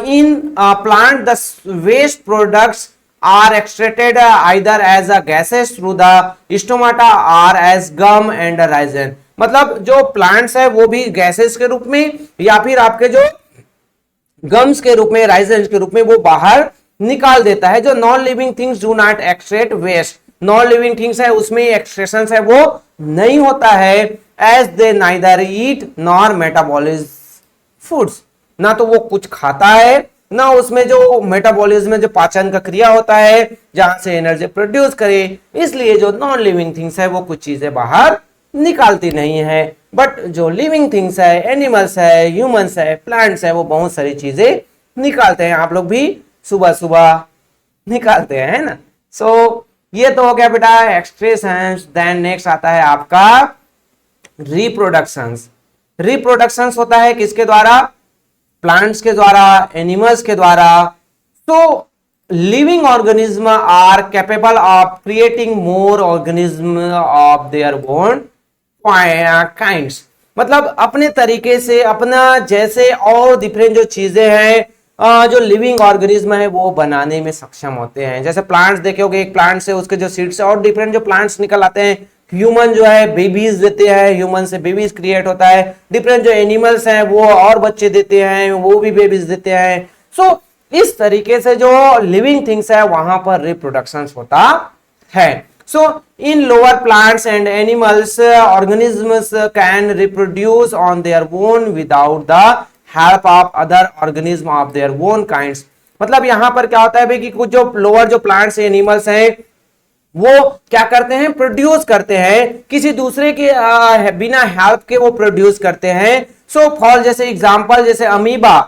in plant the waste products are extracted either as a gases through the stomata or as gum and resin। मतलब जो प्लांट्स है वो भी गैसेस के रूप में या फिर आपके जो गम्स के रूप में, राइजन के रूप में वो बाहर निकाल देता है। जो non living things do not extract waste, non living things है उसमें एक्सट्रैक्शन है वो नहीं होता है, as they neither eat nor metabolise foods. ना तो वो कुछ खाता है ना उसमें जो मेटाबॉलिज्म में जो पाचन का क्रिया होता है जहां से एनर्जी प्रोड्यूस करे, इसलिए जो नॉन लिविंग थिंग्स है वो कुछ चीजें बाहर निकालती नहीं है। बट जो लिविंग थिंग्स है, एनिमल्स है, ह्यूमंस है, प्लांट्स है, वो बहुत सारी चीजें निकालते हैं। आप लोग भी सुबह सुबह निकालते हैं, है ना। सो ये तो हो गया बेटा एक्सक्रेशंस। देन नेक्स्ट आता है आपका रिप्रोडक्शंस। रिप्रोडक्शंस होता है किसके द्वारा, प्लांट्स के द्वारा, एनिमल्स के द्वारा। तो living organism are capable of creating more organism of their own kinds. मतलब अपने तरीके से अपना जैसे और डिफरेंट जो चीजें हैं जो लिविंग ऑर्गेनिज्म है वो बनाने में सक्षम होते हैं। जैसे प्लांट्स देखे होगे, एक प्लांट से उसके जो सीड्स और डिफरेंट जो प्लांट्स निकल आते हैं। ह्यूमन जो है बेबीज देते हैं, ह्यूमन से बेबीज क्रिएट होता है। डिफरेंट जो एनिमल्स हैं वो और बच्चे देते हैं, वो भी बेबीज देते हैं। सो इस तरीके से जो लिविंग थिंग्स है वहां पर रिप्रोडक्शन होता है। So in lower plants and animals organisms can reproduce on their own without the help of other organism of their own kinds. मतलब यहां पर क्या होता है भाई कि कुछ जो लोअर जो प्लांट्स एनिमल्स हैं वो क्या करते हैं, प्रोड्यूस करते हैं, किसी दूसरे के बिना हेल्प के वो प्रोड्यूस करते हैं। सो फॉर जैसे एग्जांपल जैसे अमीबा,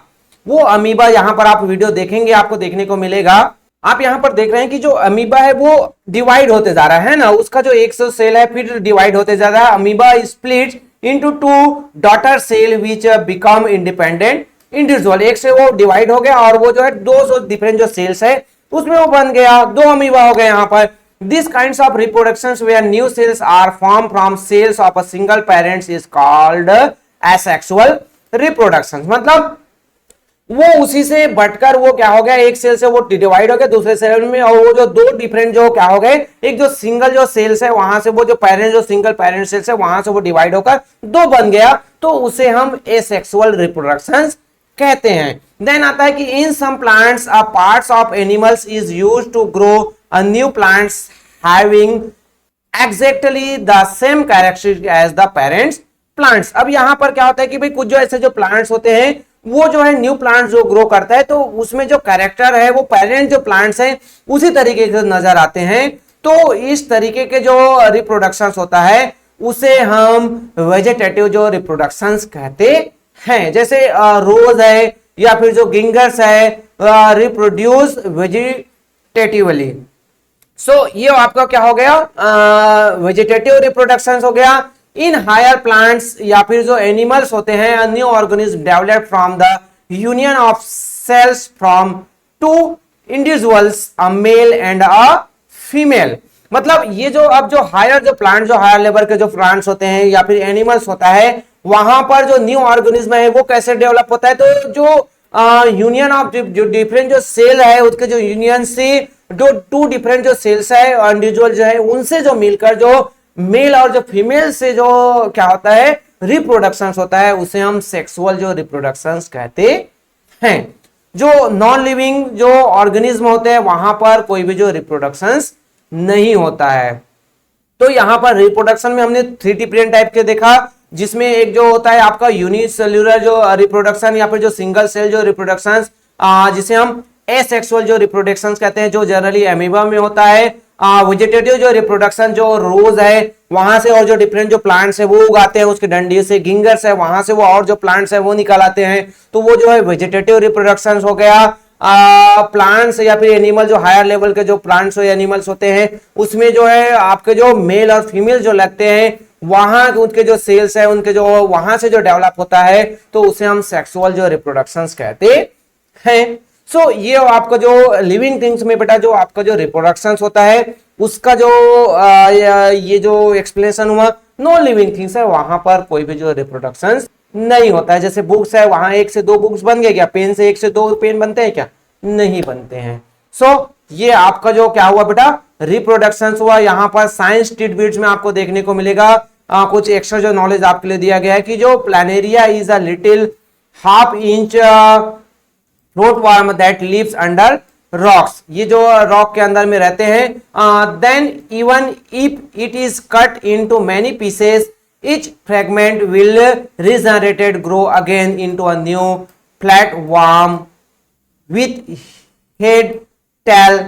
वो अमीबा यहां पर आप वीडियो देखेंगे आपको देखने को मिलेगा। आप यहां पर देख रहे हैं कि जो अमीबा है वो डिवाइड होते जा रहा है ना, उसका जो एक सेल है फिर डिवाइड होते जा रहा है। Amoeba split into two daughter cell which become independent individual. एक से वो डिवाइड हो गया और वो जो है 200 डिफरेंट जो सेल्स है उसमें वो बन गया, 2 अमीबा हो गए यहां पर। These kinds of reproductions where new cells are formed from cells of a single parent is called asexual reproduction। मतलब वो उसी से बढ़कर वो क्या हो गया, एक सेल से वो डिवाइड हो गया दूसरे सेल में, और वो जो दो डिफरेंट जो क्या हो गए, एक जो सिंगल जो सेल्स है वहां से वो जो पेरेंट जो सिंगल पेरेंट सेल्स है वहां से वो डिवाइड होकर 2 बन गया, तो उसे हम एसेक्सुअल रिप्रोडक्शंस कहते हैं। देन आता है कि in some plants a parts of animals is used to grow a new plants having exactly the same characteristic as the parents plants. अब यहां पर क्या होता है कि भाई कुछ जो ऐसे जो प्लांट्स होते हैं वो जो है न्यू प्लांट जो ग्रो करता है तो उसमें जो कैरेक्टर है वो पेरेंट जो प्लांट्स हैं उसी तरीके के नजर आते हैं। तो इस तरीके के जो रिप्रोडक्शंस होता है उसे हम वेजिटेटिव जो रिप्रोडक्शंस कहते हैं। जैसे रोज है या फिर जो गिंगर्स है रिप्रोड्यूस वेजिटेटिवली। सो ये आपका क्या हो गया, वेजिटेटिव रिप्रोडक्शंस हो गया। इन हायर प्लांट्स या फिर जो एनिमल्स होते हैं new organism develop from the union of cells from two individuals, a male and a female. मतलब ये जो अब जो हायर जो प्लांट जो हायर लेवल के जो प्लांट्स होते हैं या फिर एनिमल्स होता है वहां पर जो न्यू ऑर्गेनिज्म है वो कैसे डेवलप होता है, तो जो यूनियन ऑफ जो डिफरेंट जो सेल है उसके जो यूनियन से जो 2 डिफरेंट जो सेल्स है इंडिविजुअल जो है उनसे जो मिलकर जो मेल और जो फीमेल से जो क्या होता है रिप्रोडक्शंस होता है उसे हम सेक्सुअल जो रिप्रोडक्शंस कहते हैं। जो नॉन लिविंग जो ऑर्गेनिज्म होते हैं वहां पर कोई भी जो रिप्रोडक्शंस नहीं होता है। तो यहां पर रिप्रोडक्शन में हमने 3 डिफरेंट टाइप के देखा, जिसमें एक जो होता है आपका यूनिसेल्युलर जो रिप्रोडक्शन या फिर जो सिंगल सेल जो रिप्रोडक्शंस जिसे हम एसेक्सुअल जो रिप्रोडक्शंस कहते हैं, जो जनरली एमीबा में होता है। वेजिटेटिव जो रिप्रोडक्शन जो रोज है वहां से और जो डिफरेंट जो प्लांट्स है वो उगाते हैं उसके डंडी से, गिंगर्स है वहां से वो और जो प्लांट्स है वो निकाल आते हैं, तो वो जो है वेजिटेटिव रिप्रोडक्शन हो गया। प्लांट्स या फिर एनिमल जो हायर लेवल के जो प्लांट्स और एनिमल्स होते हैं उसमें जो है आपके जो मेल और फीमेल जो लगते हैं वहां उनके जो सेल्स है उनके जो वहां से जो डेवलप होता है तो उसे हम सेक्सुअल जो रिप्रोडक्शंस कहते हैं। सो ये आपका जो लिविंग थिंग्स में बेटा जो आपका जो रिप्रोडक्शंस होता है उसका जो ये जो एक्सप्लेनेशन हुआ, नो लिविंग थिंग्स है वहां पर कोई भी जो रिप्रोडक्शंस नहीं होता है। जैसे बुक्स है वहां 1 से 2 बुक्स बन गए क्या, पेन से 1 से 2 पेन बनते हैं क्या, नहीं बनते हैं। सो ये आपका जो क्या हुआ बेटा रिप्रोडक्शंस हुआ। यहाँ पर साइंस टिडबिट्स में आपको देखने को मिलेगा कुछ एक्स्ट्रा जो नॉलेज आपके लिए दिया गया है कि जो Planaria is a little half inch rootworm that lives under rocks, ये जो रॉक के अंदर में रहते हैं। then even if it is cut into many pieces each fragment will regenerated grow again into a new flatworm with head, tail,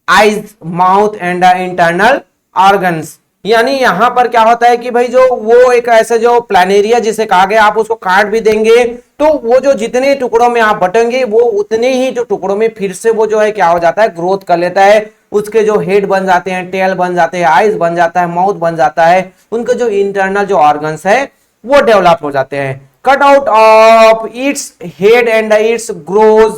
eyes, mouth and internal organs। यानी यहां पर क्या होता है कि भाई जो वो एक ऐसा जो प्लानेरिया जिसे कहा गया आप उसको काट भी देंगे तो वो जो जितने टुकड़ों में आप बटेंगे वो उतने ही जो टुकड़ों में फिर से वो जो है क्या हो जाता है ग्रोथ कर लेता है। उसके जो हेड बन जाते हैं, टेल बन जाते हैं, आईज बन जाता है, माउथ बन जाता है, उनके जो इंटरनल जो ऑर्गन्स है वो डेवलप हो जाते हैं। Cut out of its head and it's grows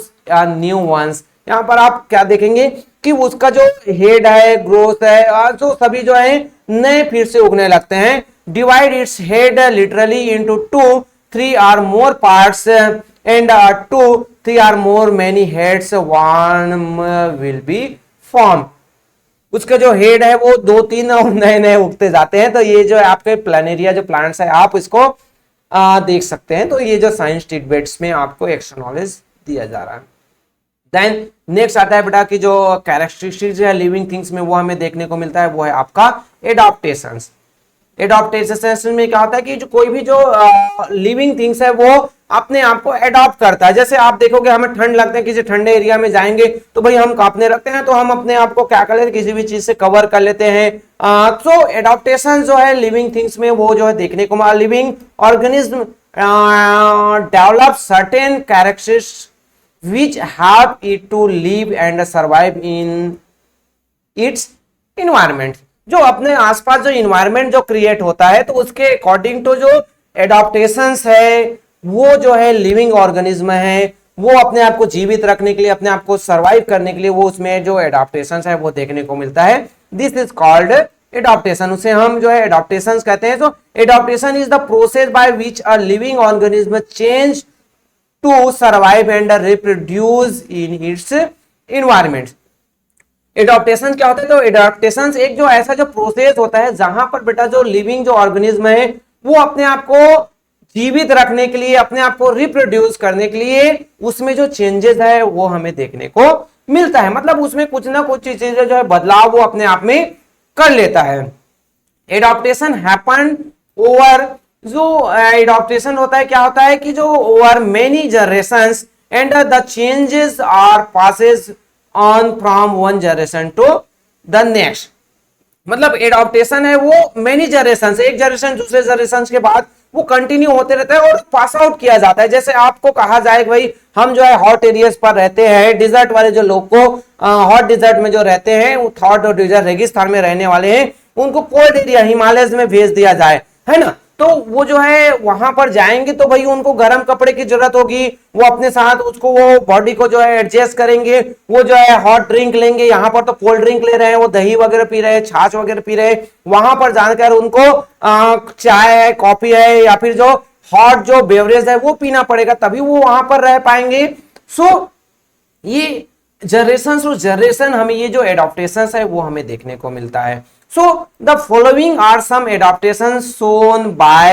new ones. यहाँ पर आप क्या देखेंगे कि उसका जो हेड है ग्रोथ है तो सभी जो है नए फिर से उगने लगते हैं। Divide its head literally into 2, 3 or more parts and 2, 3 or more many heads one will be formed। उसका जो हेड है वो 2-3 और नए नए उगते जाते हैं। तो ये जो आपके प्लानेरिया जो प्लांट्स है आप इसको देख सकते हैं। तो ये जो साइंस टिडबिट्स में आपको एक्स्ट्रा नॉलेज दिया जा रहा है। देन नेक्स्ट आता है बेटा कि जो कैरेक्टरिस्टिक्स है लिविंग थिंग्स में वो हमें देखने को मिलता है वो है आपका एडाप्टेशंस। एडॉप्टेशन में क्या होता है कि जो कोई भी जो लिविंग थिंग्स है वो अपने आप को एडॉप्ट करता है। जैसे आप देखोगे हमें ठंड लगता है, किसी ठंडे एरिया में जाएंगे तो भाई हम कांपने लगते हैं, तो हम अपने आप को क्या कर लेते हैं, किसी भी चीज से कवर कर लेते हैं। तो एडॉप्टेशन जो है लिविंग थिंग्स में वो जो है देखने को मिला। Living organism develop certain characteristics which help it to live and survive in its environment। जो अपने आसपास जो इन्वायरमेंट जो क्रिएट होता है तो उसके अकॉर्डिंग टू जो एडॉप्टेशंस है वो जो है लिविंग ऑर्गेनिज्म है वो अपने आप को जीवित रखने के लिए, अपने आप को सर्वाइव करने के लिए वो उसमें जो एडॉप्टेशंस है वो देखने को मिलता है। दिस इज कॉल्ड एडॉप्टेशन, उसे हम जो है एडॉप्टेशंस कहते हैं। तो adaptation is the process by which a living organism change to survive and reproduce in its environment। Adaptation क्या होता है, तो एडॉप्टेशन एक जो ऐसा जो प्रोसेस होता है जहां पर बेटा जो लिविंग जो ऑर्गेनिज्म है वो अपने आप को जीवित रखने के लिए, अपने आप को रिप्रोड्यूस करने के लिए उसमें जो चेंजेस है वो हमें देखने को मिलता है। मतलब उसमें कुछ ना कुछ चीजें जो है बदलाव वो अपने आप में कर लेता है। एडॉप्टेशन हैपन ओवर, जो एडॉप्टेशन होता है क्या होता है कि जो over many generations and the changes are passes on from one generation to the next. मतलब एडॉप्टेशन है वो मेनी जनरेशन से, एक जनरेशन दूसरे जनरेशन के बाद वो कंटिन्यू होते रहता है और पास आउट किया जाता है। जैसे आपको कहा जाए भाई हम जो है हॉट एरियाज पर रहते हैं, डिजर्ट वाले जो लोग को हॉट डिजर्ट में जो रहते हैं, हॉट और डिजर्ट रेगिस्तान में रहने वाले हैं, उनको कोल्ड एरिया हिमालयस में भेज दिया जाए, है ना। तो वो जो है वहां पर जाएंगे तो भाई उनको गर्म कपड़े की जरूरत होगी, वो अपने साथ उसको वो बॉडी को जो है एडजस्ट करेंगे, वो जो है हॉट ड्रिंक लेंगे। यहाँ पर तो कोल्ड ड्रिंक ले रहे हैं, वो दही वगैरह पी रहे हैं, छाछ वगैरह पी रहे हैं, वहां पर जाकर उनको चाय है, कॉफी है या फिर जो हॉट जो बेवरेज है वो पीना पड़ेगा, तभी वो वहां पर रह पाएंगे। सो ये जनरेशन टू जनरेशन हमें ये जो एडॉप्टेशन है वो हमें देखने को मिलता है। So the following are some adaptations shown by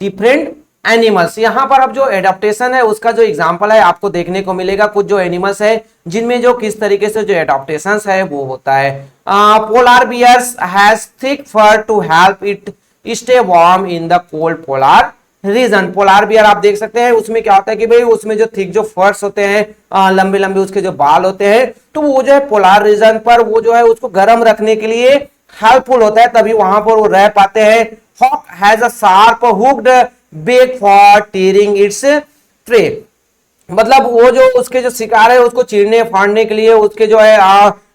different animals। यहां पर अब जो एडाप्टेशन है उसका जो एग्जांपल है आपको देखने को मिलेगा। कुछ जो एनिमल्स है जिनमें जो किस तरीके से जो एडाप्टेशन है वो होता है। Polar bears has thick fur to help it stay warm in the cold polar region. Polar bear आप देख सकते हैं, उसमें क्या होता है कि भाई उसमें जो थिक जो फर्स होते हैं, लंबे लंबे उसके जो बाल होते हैं, तो वो जो है पोलर रीजन पर वो जो है उसको गर्म रखने के लिए हेल्पफुल होता है, तभी वहां पर वो रह पाते हैं। Hawk has a sharp hooked beak for tearing its prey. मतलब वो जो उसके जो शिकार है उसको चीरने फाड़ने के लिए उसके जो है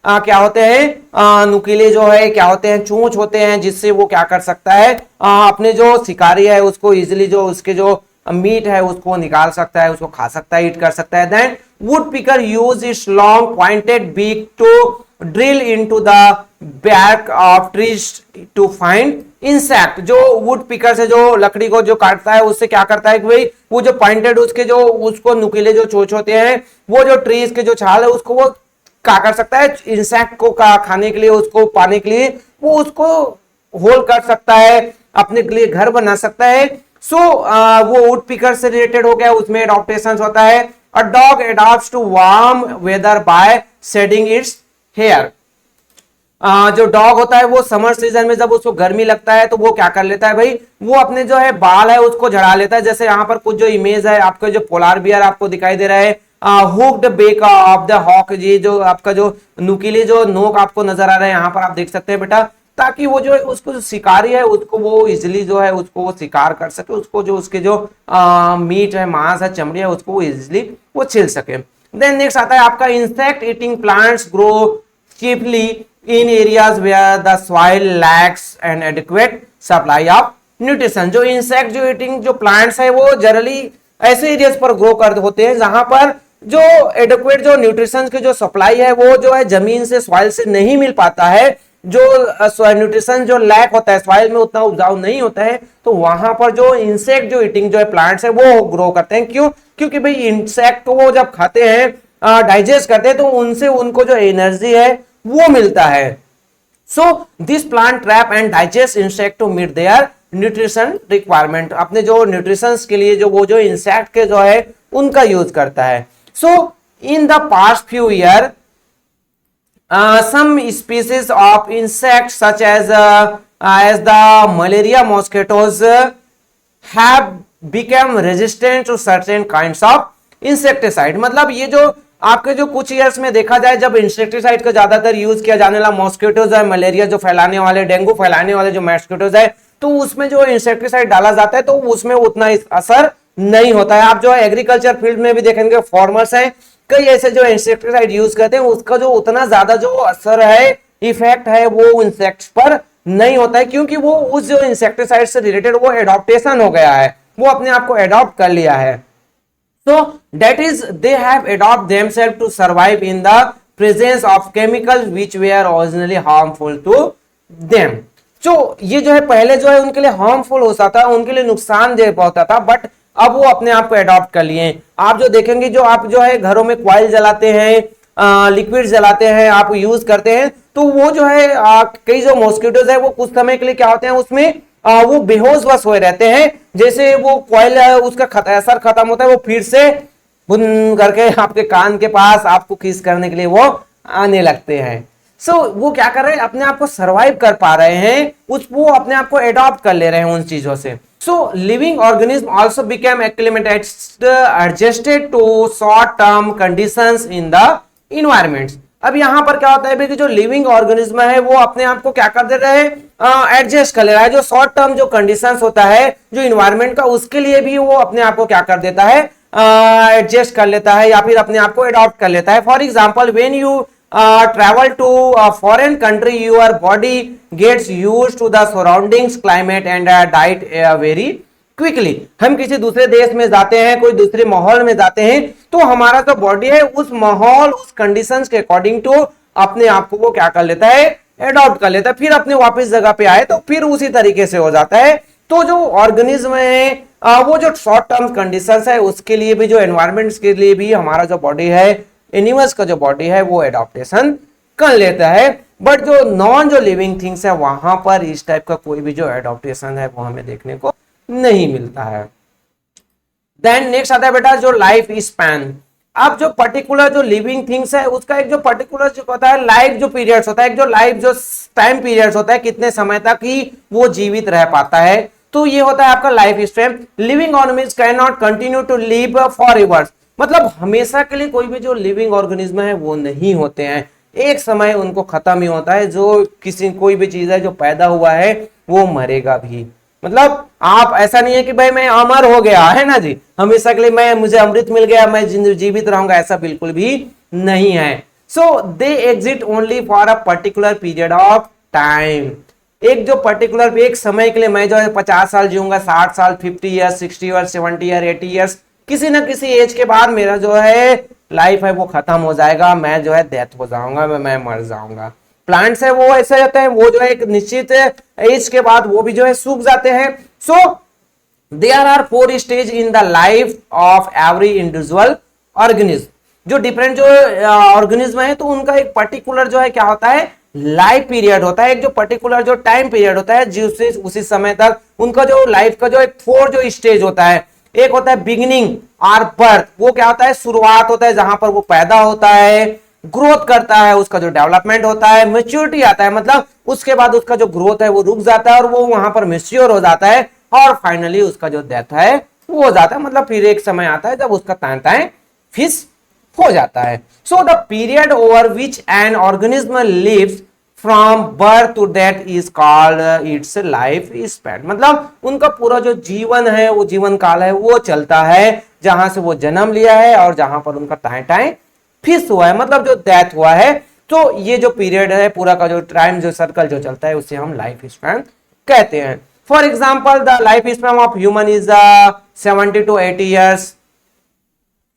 क्या होते हैं, नुकीले जो है क्या होते हैं, चूंच होते हैं, जिससे वो क्या कर सकता है, अपने जो शिकारी है उसको इजिली जो उसके जो मीट है उसको निकाल सकता है, उसको खा सकता है, ईट कर सकता है। Then wood picker use its long pointed beak to drill into the back of trees to find insect. जो वुड पिकर से जो लकड़ी को जो काटता है उससे क्या करता है कि भाई वो जो पॉइंटेड उसके जो उसको नुकीले जो चोंच होते हैं, वो जो ट्रीज के जो छाल है उसको वो क्या कर सकता है, इंसेक्ट को खाने के लिए, उसको पाने के लिए वो उसको होल कर सकता है, अपने के लिए घर बना सकता है। सो वो वुड पिकर से रिलेटेड हो गया, उसमें एडॉप्टेशन होता है। A dog adapts to warm weather by shedding its hair. जो डॉग होता है वो समर सीजन में जब उसको गर्मी लगता है तो वो क्या कर लेता है भाई, वो अपने जो है बाल है उसको झड़ा लेता है। जैसे यहाँ पर कुछ जो इमेज है आपको जो पोलर बियर आपको दिखाई दे रहा है, hooked beak of the hawk, ये जो आपका जो नुकीले जो नोक आपको नजर आ रहा है यहाँ पर आप देख सकते हैं बेटा, ताकि वो जो है उसको जो शिकारी है उसको वो इजिली जो है उसको वो शिकार कर सके, उसको जो उसके जो मीट है, मांस है, चमड़ी है, उसको वो इजिली वो छिल सके। देन नेक्स्ट आता है आपका insect eating plants grow cheaply in areas where the soil lacks an adequate supply of nutrition। जो इंसेक्ट जो ईटिंग जो प्लांट्स है वो जनरली ऐसे एरियाज पर ग्रो कर होते हैं जहां पर जो एडिक्वेट जो न्यूट्रिशन की जो सप्लाई है वो जो है जमीन से, सॉइल से नहीं मिल पाता है। जो न्यूट्रिशन जो लैक होता है, सॉइल में उतना उपजाऊ नहीं होता है, तो वहां पर जो इंसेक्ट जो ईटिंग जो है प्लांट्स है वो ग्रो करते हैं। क्यों? क्योंकि भाई इंसेक्ट को वो जब खाते हैं, डाइजेस्ट करते हैं, तो उनसे उनको जो एनर्जी है वो मिलता है। So this plant trap and digest insect to meet their nutrition requirement. अपने जो न्यूट्रिशन के लिए जो वो जो इंसेक्ट के जो है उनका यूज करता है। So in the past few year some species of insects such as as the malaria mosquitoes have become resistant to certain kinds of insecticide। मतलब ये जो आपके जो कुछ ईयर्स में देखा जाए जब इंसेक्टिसाइड का ज्यादातर यूज किया जाने लगा, मॉस्किटोज है, मलेरिया जो फैलाने वाले, डेंगू फैलाने वाले जो मॉस्किटोज है, तो उसमें जो इंसेक्टिसाइड डाला जाता है तो उसमें उतना असर नहीं होता है। आप जो एग्रीकल्चर फील्ड में भी देखेंगे फार्मर्स है, कई ऐसे जो इंसेक्टिसाइड यूज करते हैं, उसका जो उतना ज्यादा जो असर है, इफेक्ट है, वो इंसेक्ट्स पर नहीं होता है, क्योंकि वो उस जो इंसेक्टिसाइड से रिलेटेड वो एडॉप्टेशन हो गया है, वो अपने आप को एडॉप्ट कर लिया है। So that is they have adopted themselves to survive in the presence of chemicals which were originally harmful to them। तो ये जो है पहले जो है उनके लिए हार्मफुल होता था, उनके लिए नुकसानदेह होता था, बट अब वो अपने आप को अडॉप्ट कर लिए। आप जो देखेंगे जो आप जो है घरों में कॉइल जलाते हैं, लिक्विड जलाते हैं, आप यूज करते हैं, तो वो जो है कई जो मॉस्किटोज है वो कुछ समय के लिए क्या होते हैं उसमें वो बेहोश बस हुए रहते हैं। जैसे वो कॉइल उसका असर खत्म होता है, वो फिर से बुन करके आपके कान के पास आपको किस करने के लिए वो आने लगते हैं। सो वो क्या कर रहे हैं, अपने आप को सर्वाइव कर पा रहे हैं, वो अपने आप को एडॉप्ट कर ले रहे हैं उन चीजों से। So living organism also became acclimatised adjusted to short term conditions in the environment. अब यहां पर क्या होता है कि जो लिविंग ऑर्गेनिज्म है वो अपने आप को क्या कर दे रहे हैं, एडजस्ट कर ले रहा है। जो शॉर्ट टर्म जो कंडीशंस होता है जो इन्वायरमेंट का, उसके लिए भी वो अपने आप को क्या कर देता है, एडजस्ट कर लेता है या फिर अपने आप को एडॉप्ट कर लेता है। For example when you travel to a foreign country, your body gets used to the surroundings climate and diet very quickly। हम किसी दूसरे देश में जाते हैं, कोई दूसरे माहौल में जाते हैं, तो हमारा जो बॉडी है उस माहौल, उस कंडीशंस के अकॉर्डिंग टू अपने आप को वो क्या कर लेता है, एडॉप्ट कर लेता है। फिर अपने वापस जगह पे आए तो फिर उसी तरीके से हो जाता है। तो जो ऑर्गेनिज्म है वो जो शॉर्ट टर्म कंडीशंस है उसके लिए भी, जो एनवायरमेंट के लिए भी हमारा जो बॉडी है, एनिमल्स का जो बॉडी है वो एडॉप्टेशन कर लेता है। बट जो नॉन जो लिविंग थिंग्स है वहां पर इस टाइप का कोई भी जो एडॉप्टेशन है वो हमें देखने को नहीं मिलता है। देन नेक्स्ट आता है बेटा जो लाइफ स्पैन। अब जो पर्टिकुलर जो लिविंग थिंग्स है उसका एक जो पर्टिकुलर जो होता है लाइफ जो पीरियड्स होता है, एक जो लाइफ जो टाइम पीरियड्स होता है, कितने समय तक ही वो जीवित रह पाता है, तो ये होता है आपका life span. Living organism can not continue to live for ever. मतलब हमेशा के लिए कोई भी जो लिविंग ऑर्गेनिज्म है वो नहीं होते हैं, एक समय उनको खत्म ही होता है। जो किसी कोई भी चीज है जो पैदा हुआ है वो मरेगा भी। मतलब आप ऐसा नहीं है कि भाई मैं अमर हो गया है ना जी, हमेशा के लिए मैं, मुझे अमृत मिल गया, मैं जीवित रहूंगा, ऐसा बिल्कुल भी नहीं है। So they exist only for a particular period of time. एक जो पर्टिकुलर एक समय के लिए मैं जो है 50 साल जीऊंगा, 60 साल, 50 ईयर्स, 60 ईयर्स, 70 ईयर, 80 ईयर्स, किसी ना किसी एज के बाद मेरा जो है लाइफ है वो खत्म हो जाएगा, मैं जो है डेथ हो जाऊंगा, मैं मर जाऊंगा। प्लांट्स है वो ऐसे रहते हैं, वो जो है एक निश्चित एज के बाद वो भी जो है सूख जाते हैं। So there are 4 stage in the life of every individual organism. जो डिफरेंट जो ऑर्गेनिज्म है तो उनका एक पर्टिकुलर जो है क्या होता है, लाइफ पीरियड होता है, एक जो पर्टिकुलर जो टाइम पीरियड होता है जिससे उसी समय तक उनका जो लाइफ का जो एक 4 जो स्टेज होता है। एक होता है बिगिनिंग और बर्थ, वो क्या होता है, शुरुआत होता है जहां पर वो पैदा होता है, ग्रोथ करता है, उसका जो डेवलपमेंट होता है, मैच्योरिटी आता है, मतलब उसके बाद उसका जो ग्रोथ है वो रुक जाता है और वो वहां पर मैच्योर हो जाता है, और फाइनली उसका जो डेथ है वो हो जाता है। मतलब फिर एक समय आता है जब उसका तान फिश हो जाता है। So the period over which an organism lives from birth to death is called its life span. मतलब उनका पूरा जो जीवन है, वो जीवन काल है, वो चलता है जहां से वो जन्म लिया है और जहां पर उनका टाइम फिक्स हुआ है, मतलब जो डेथ हुआ है। तो ये जो पीरियड है पूरा का जो टाइम जो सर्कल जो चलता है उसे हम लाइफ स्पैन कहते हैं। For example the life span of human is 70 to 80 years.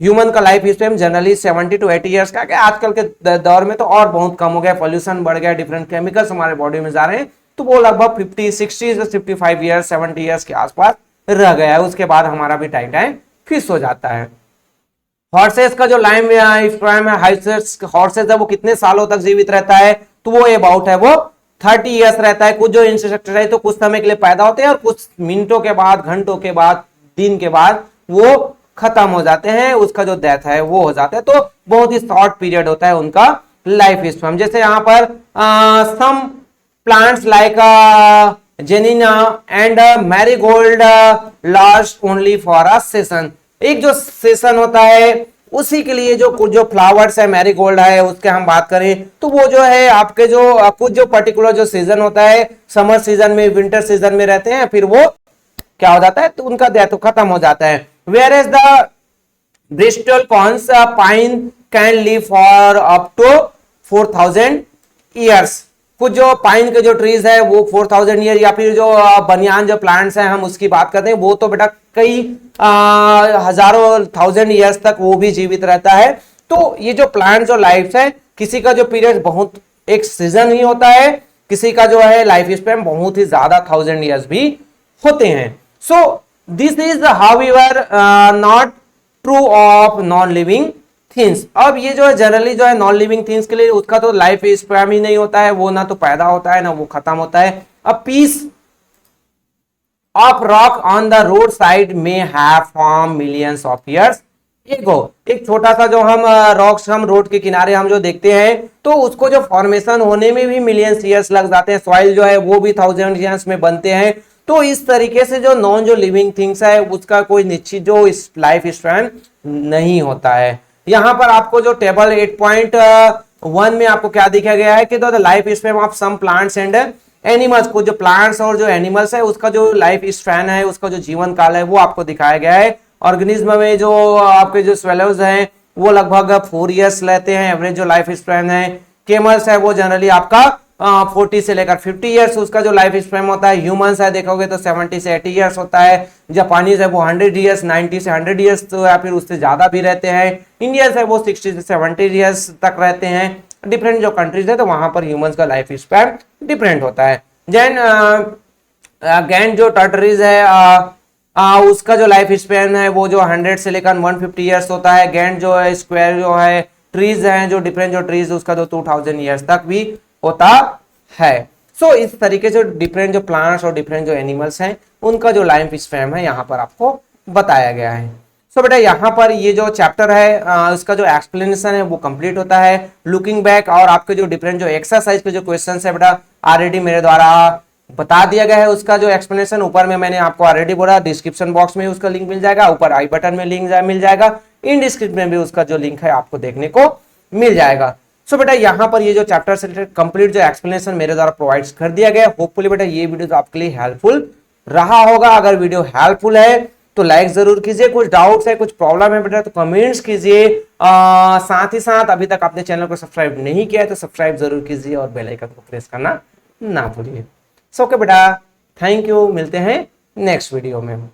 Human का life span generally 70 to 80 years का। आजकल के दौर में तो और बहुत कम हो गया, पॉल्यूशन बढ़ गया, डिफरेंट केमिकल्स हमारे बॉडी में जा रहे हैं, तो वो लगभग 50, 60 से 55 ईयर्स, 70 ईयर्स के आसपास रह गया है। उसके बाद हमारा भी टाइम फिक्स हो जाता है। हॉर्सेस का जो लाइफ स्पैन है, हॉर्सेस है वो कितने सालों तक जीवित रहता है, तो वो अबाउट है वो 30 ईयर्स रहता है। कुछ जो इंसेक्ट है तो कुछ समय के लिए पैदा होते हैं और कुछ मिनटों के बाद, घंटों के बाद, दिन के बाद वो खत्म हो जाते हैं, उसका जो डेथ है वो हो जाता है। तो बहुत ही शॉर्ट पीरियड होता है उनका लाइफ स्पैन। जैसे यहाँ पर some plants like zinnia and marigold last only for a season. एक जो सीजन होता है उसी के लिए जो कुछ जो फ्लावर्स है मैरीगोल्ड है उसके हम बात करें तो वो जो है आपके जो कुछ जो पर्टिकुलर जो सीजन होता है समर सीजन में विंटर सीजन में रहते हैं, फिर वो क्या हो जाता है तो उनका डेथ खत्म हो जाता है। Where is the bristlecone pine can live for up to 4000 years. कुछ जो पाइन के जो ट्रीज है वो 4000 ईयर, या फिर जो बनियान जो प्लांट्स हैं हम उसकी बात करते हैं वो तो बेटा कई हजारों थाउजेंड ईयर्स तक वो भी जीवित रहता है। तो ये जो प्लांट्स और लाइफ है किसी का जो पीरियड बहुत एक सीजन ही होता है, किसी का जो है लाइफ स्पैन बहुत ही ज्यादा 1000 ईयर्स भी होते हैं। So this is however not true of non living things. अब ये जो है जनरली जो है नॉन लिविंग थिंग्स के लिए उसका तो लाइफ स्पैन ही नहीं होता है, वो ना तो पैदा होता है ना वो खत्म होता है। A piece of rock on the road side में have form millions of years ago. एक छोटा सा जो हम रॉक्स हम रोड के किनारे हम जो देखते हैं तो उसको जो फॉर्मेशन होने में भी मिलियंस ईयर्स लग जाते हैं, सॉइल जो है वो भी 1000 ईयर्स में बनते हैं। तो इस तरीके से जो नॉन जो लिविंग थिंग्स है उसका कोई निश्चित जो इस लाइफ स्पैन नहीं होता है। यहां पर आपको जो टेबल 8.1 में आपको क्या दिखा गया है कि the life span of some plants and animals, को जो प्लांट्स और जो एनिमल्स है उसका जो लाइफ स्पैन है उसका जो जीवन काल है वो आपको दिखाया गया है। ऑर्गेनिज्म में जो आपके जो स्वेलोज हैं वो लगभग 4 ईयर्स लेते हैं एवरेज जो लाइफ स्पैन है। केमल्स है वो जनरली आपका 40 से लेकर 50 ईयर्स उसका जो लाइफ स्पैन होता है। ह्यूमंस है देखोगे तो 70 से 80 ईयर्स होता है। जापानीज है वो 100 ईयर्स 90 से 100 ईयर्स तो या फिर उससे ज्यादा भी रहते हैं। इंडियंस है वो 60 से 70 ईयर्स तक रहते हैं। डिफरेंट जो कंट्रीज है तो वहां पर ह्यूमंस का लाइफ स्पैन डिफरेंट होता है। देन अगेन जो टर्टरीज है उसका जो लाइफ स्पैन है वो जो 100 से लेकर 150 ईयर्स होता है। गैंड जो है स्क्वायर जो है ट्रीज हैं जो डिफरेंट जो ट्रीज उसका जो 2000 ईयर्स तक भी होता है। सो इस तरीके से डिफरेंट जो प्लांट्स और डिफरेंट जो एनिमल्स हैं उनका जो लाइफ स्पैन है यहाँ पर आपको बताया गया है। सो बेटा यहाँ पर ये जो चैप्टर है उसका जो एक्सप्लेनेशन है वो कंप्लीट होता है। लुकिंग बैक और आपके जो डिफरेंट जो एक्सरसाइज के जो क्वेश्चन है बेटा ऑलरेडी मेरे द्वारा बता दिया गया है। उसका जो एक्सप्लेनेशन ऊपर में मैंने आपको ऑलरेडी बोला, डिस्क्रिप्शन बॉक्स में उसका लिंक मिल जाएगा, ऊपर आई बटन में लिंक मिल जाएगा, इन डिस्क्रिप्शन में भी उसका जो लिंक है आपको देखने को मिल जाएगा। सो बेटा यहाँ पर ये जो चैप्टर से रिलेटेड कंप्लीट जो एक्सप्लेनेशन मेरे द्वारा प्रोवाइड कर दिया गया। होपफुली बेटा ये वीडियो तो आपके लिए हेल्पफुल रहा होगा। अगर वीडियो हेल्पफुल है तो लाइक जरूर कीजिए। कुछ डाउट्स है कुछ प्रॉब्लम है बेटा तो कमेंट्स कीजिए। साथ ही साथ अभी तक आपने चैनल को सब्सक्राइब नहीं किया है तो सब्सक्राइब जरूर कीजिए और बेल आइकन को प्रेस करना ना भूलिए। सो ओके बेटा, थैंक यू, मिलते हैं नेक्स्ट वीडियो में।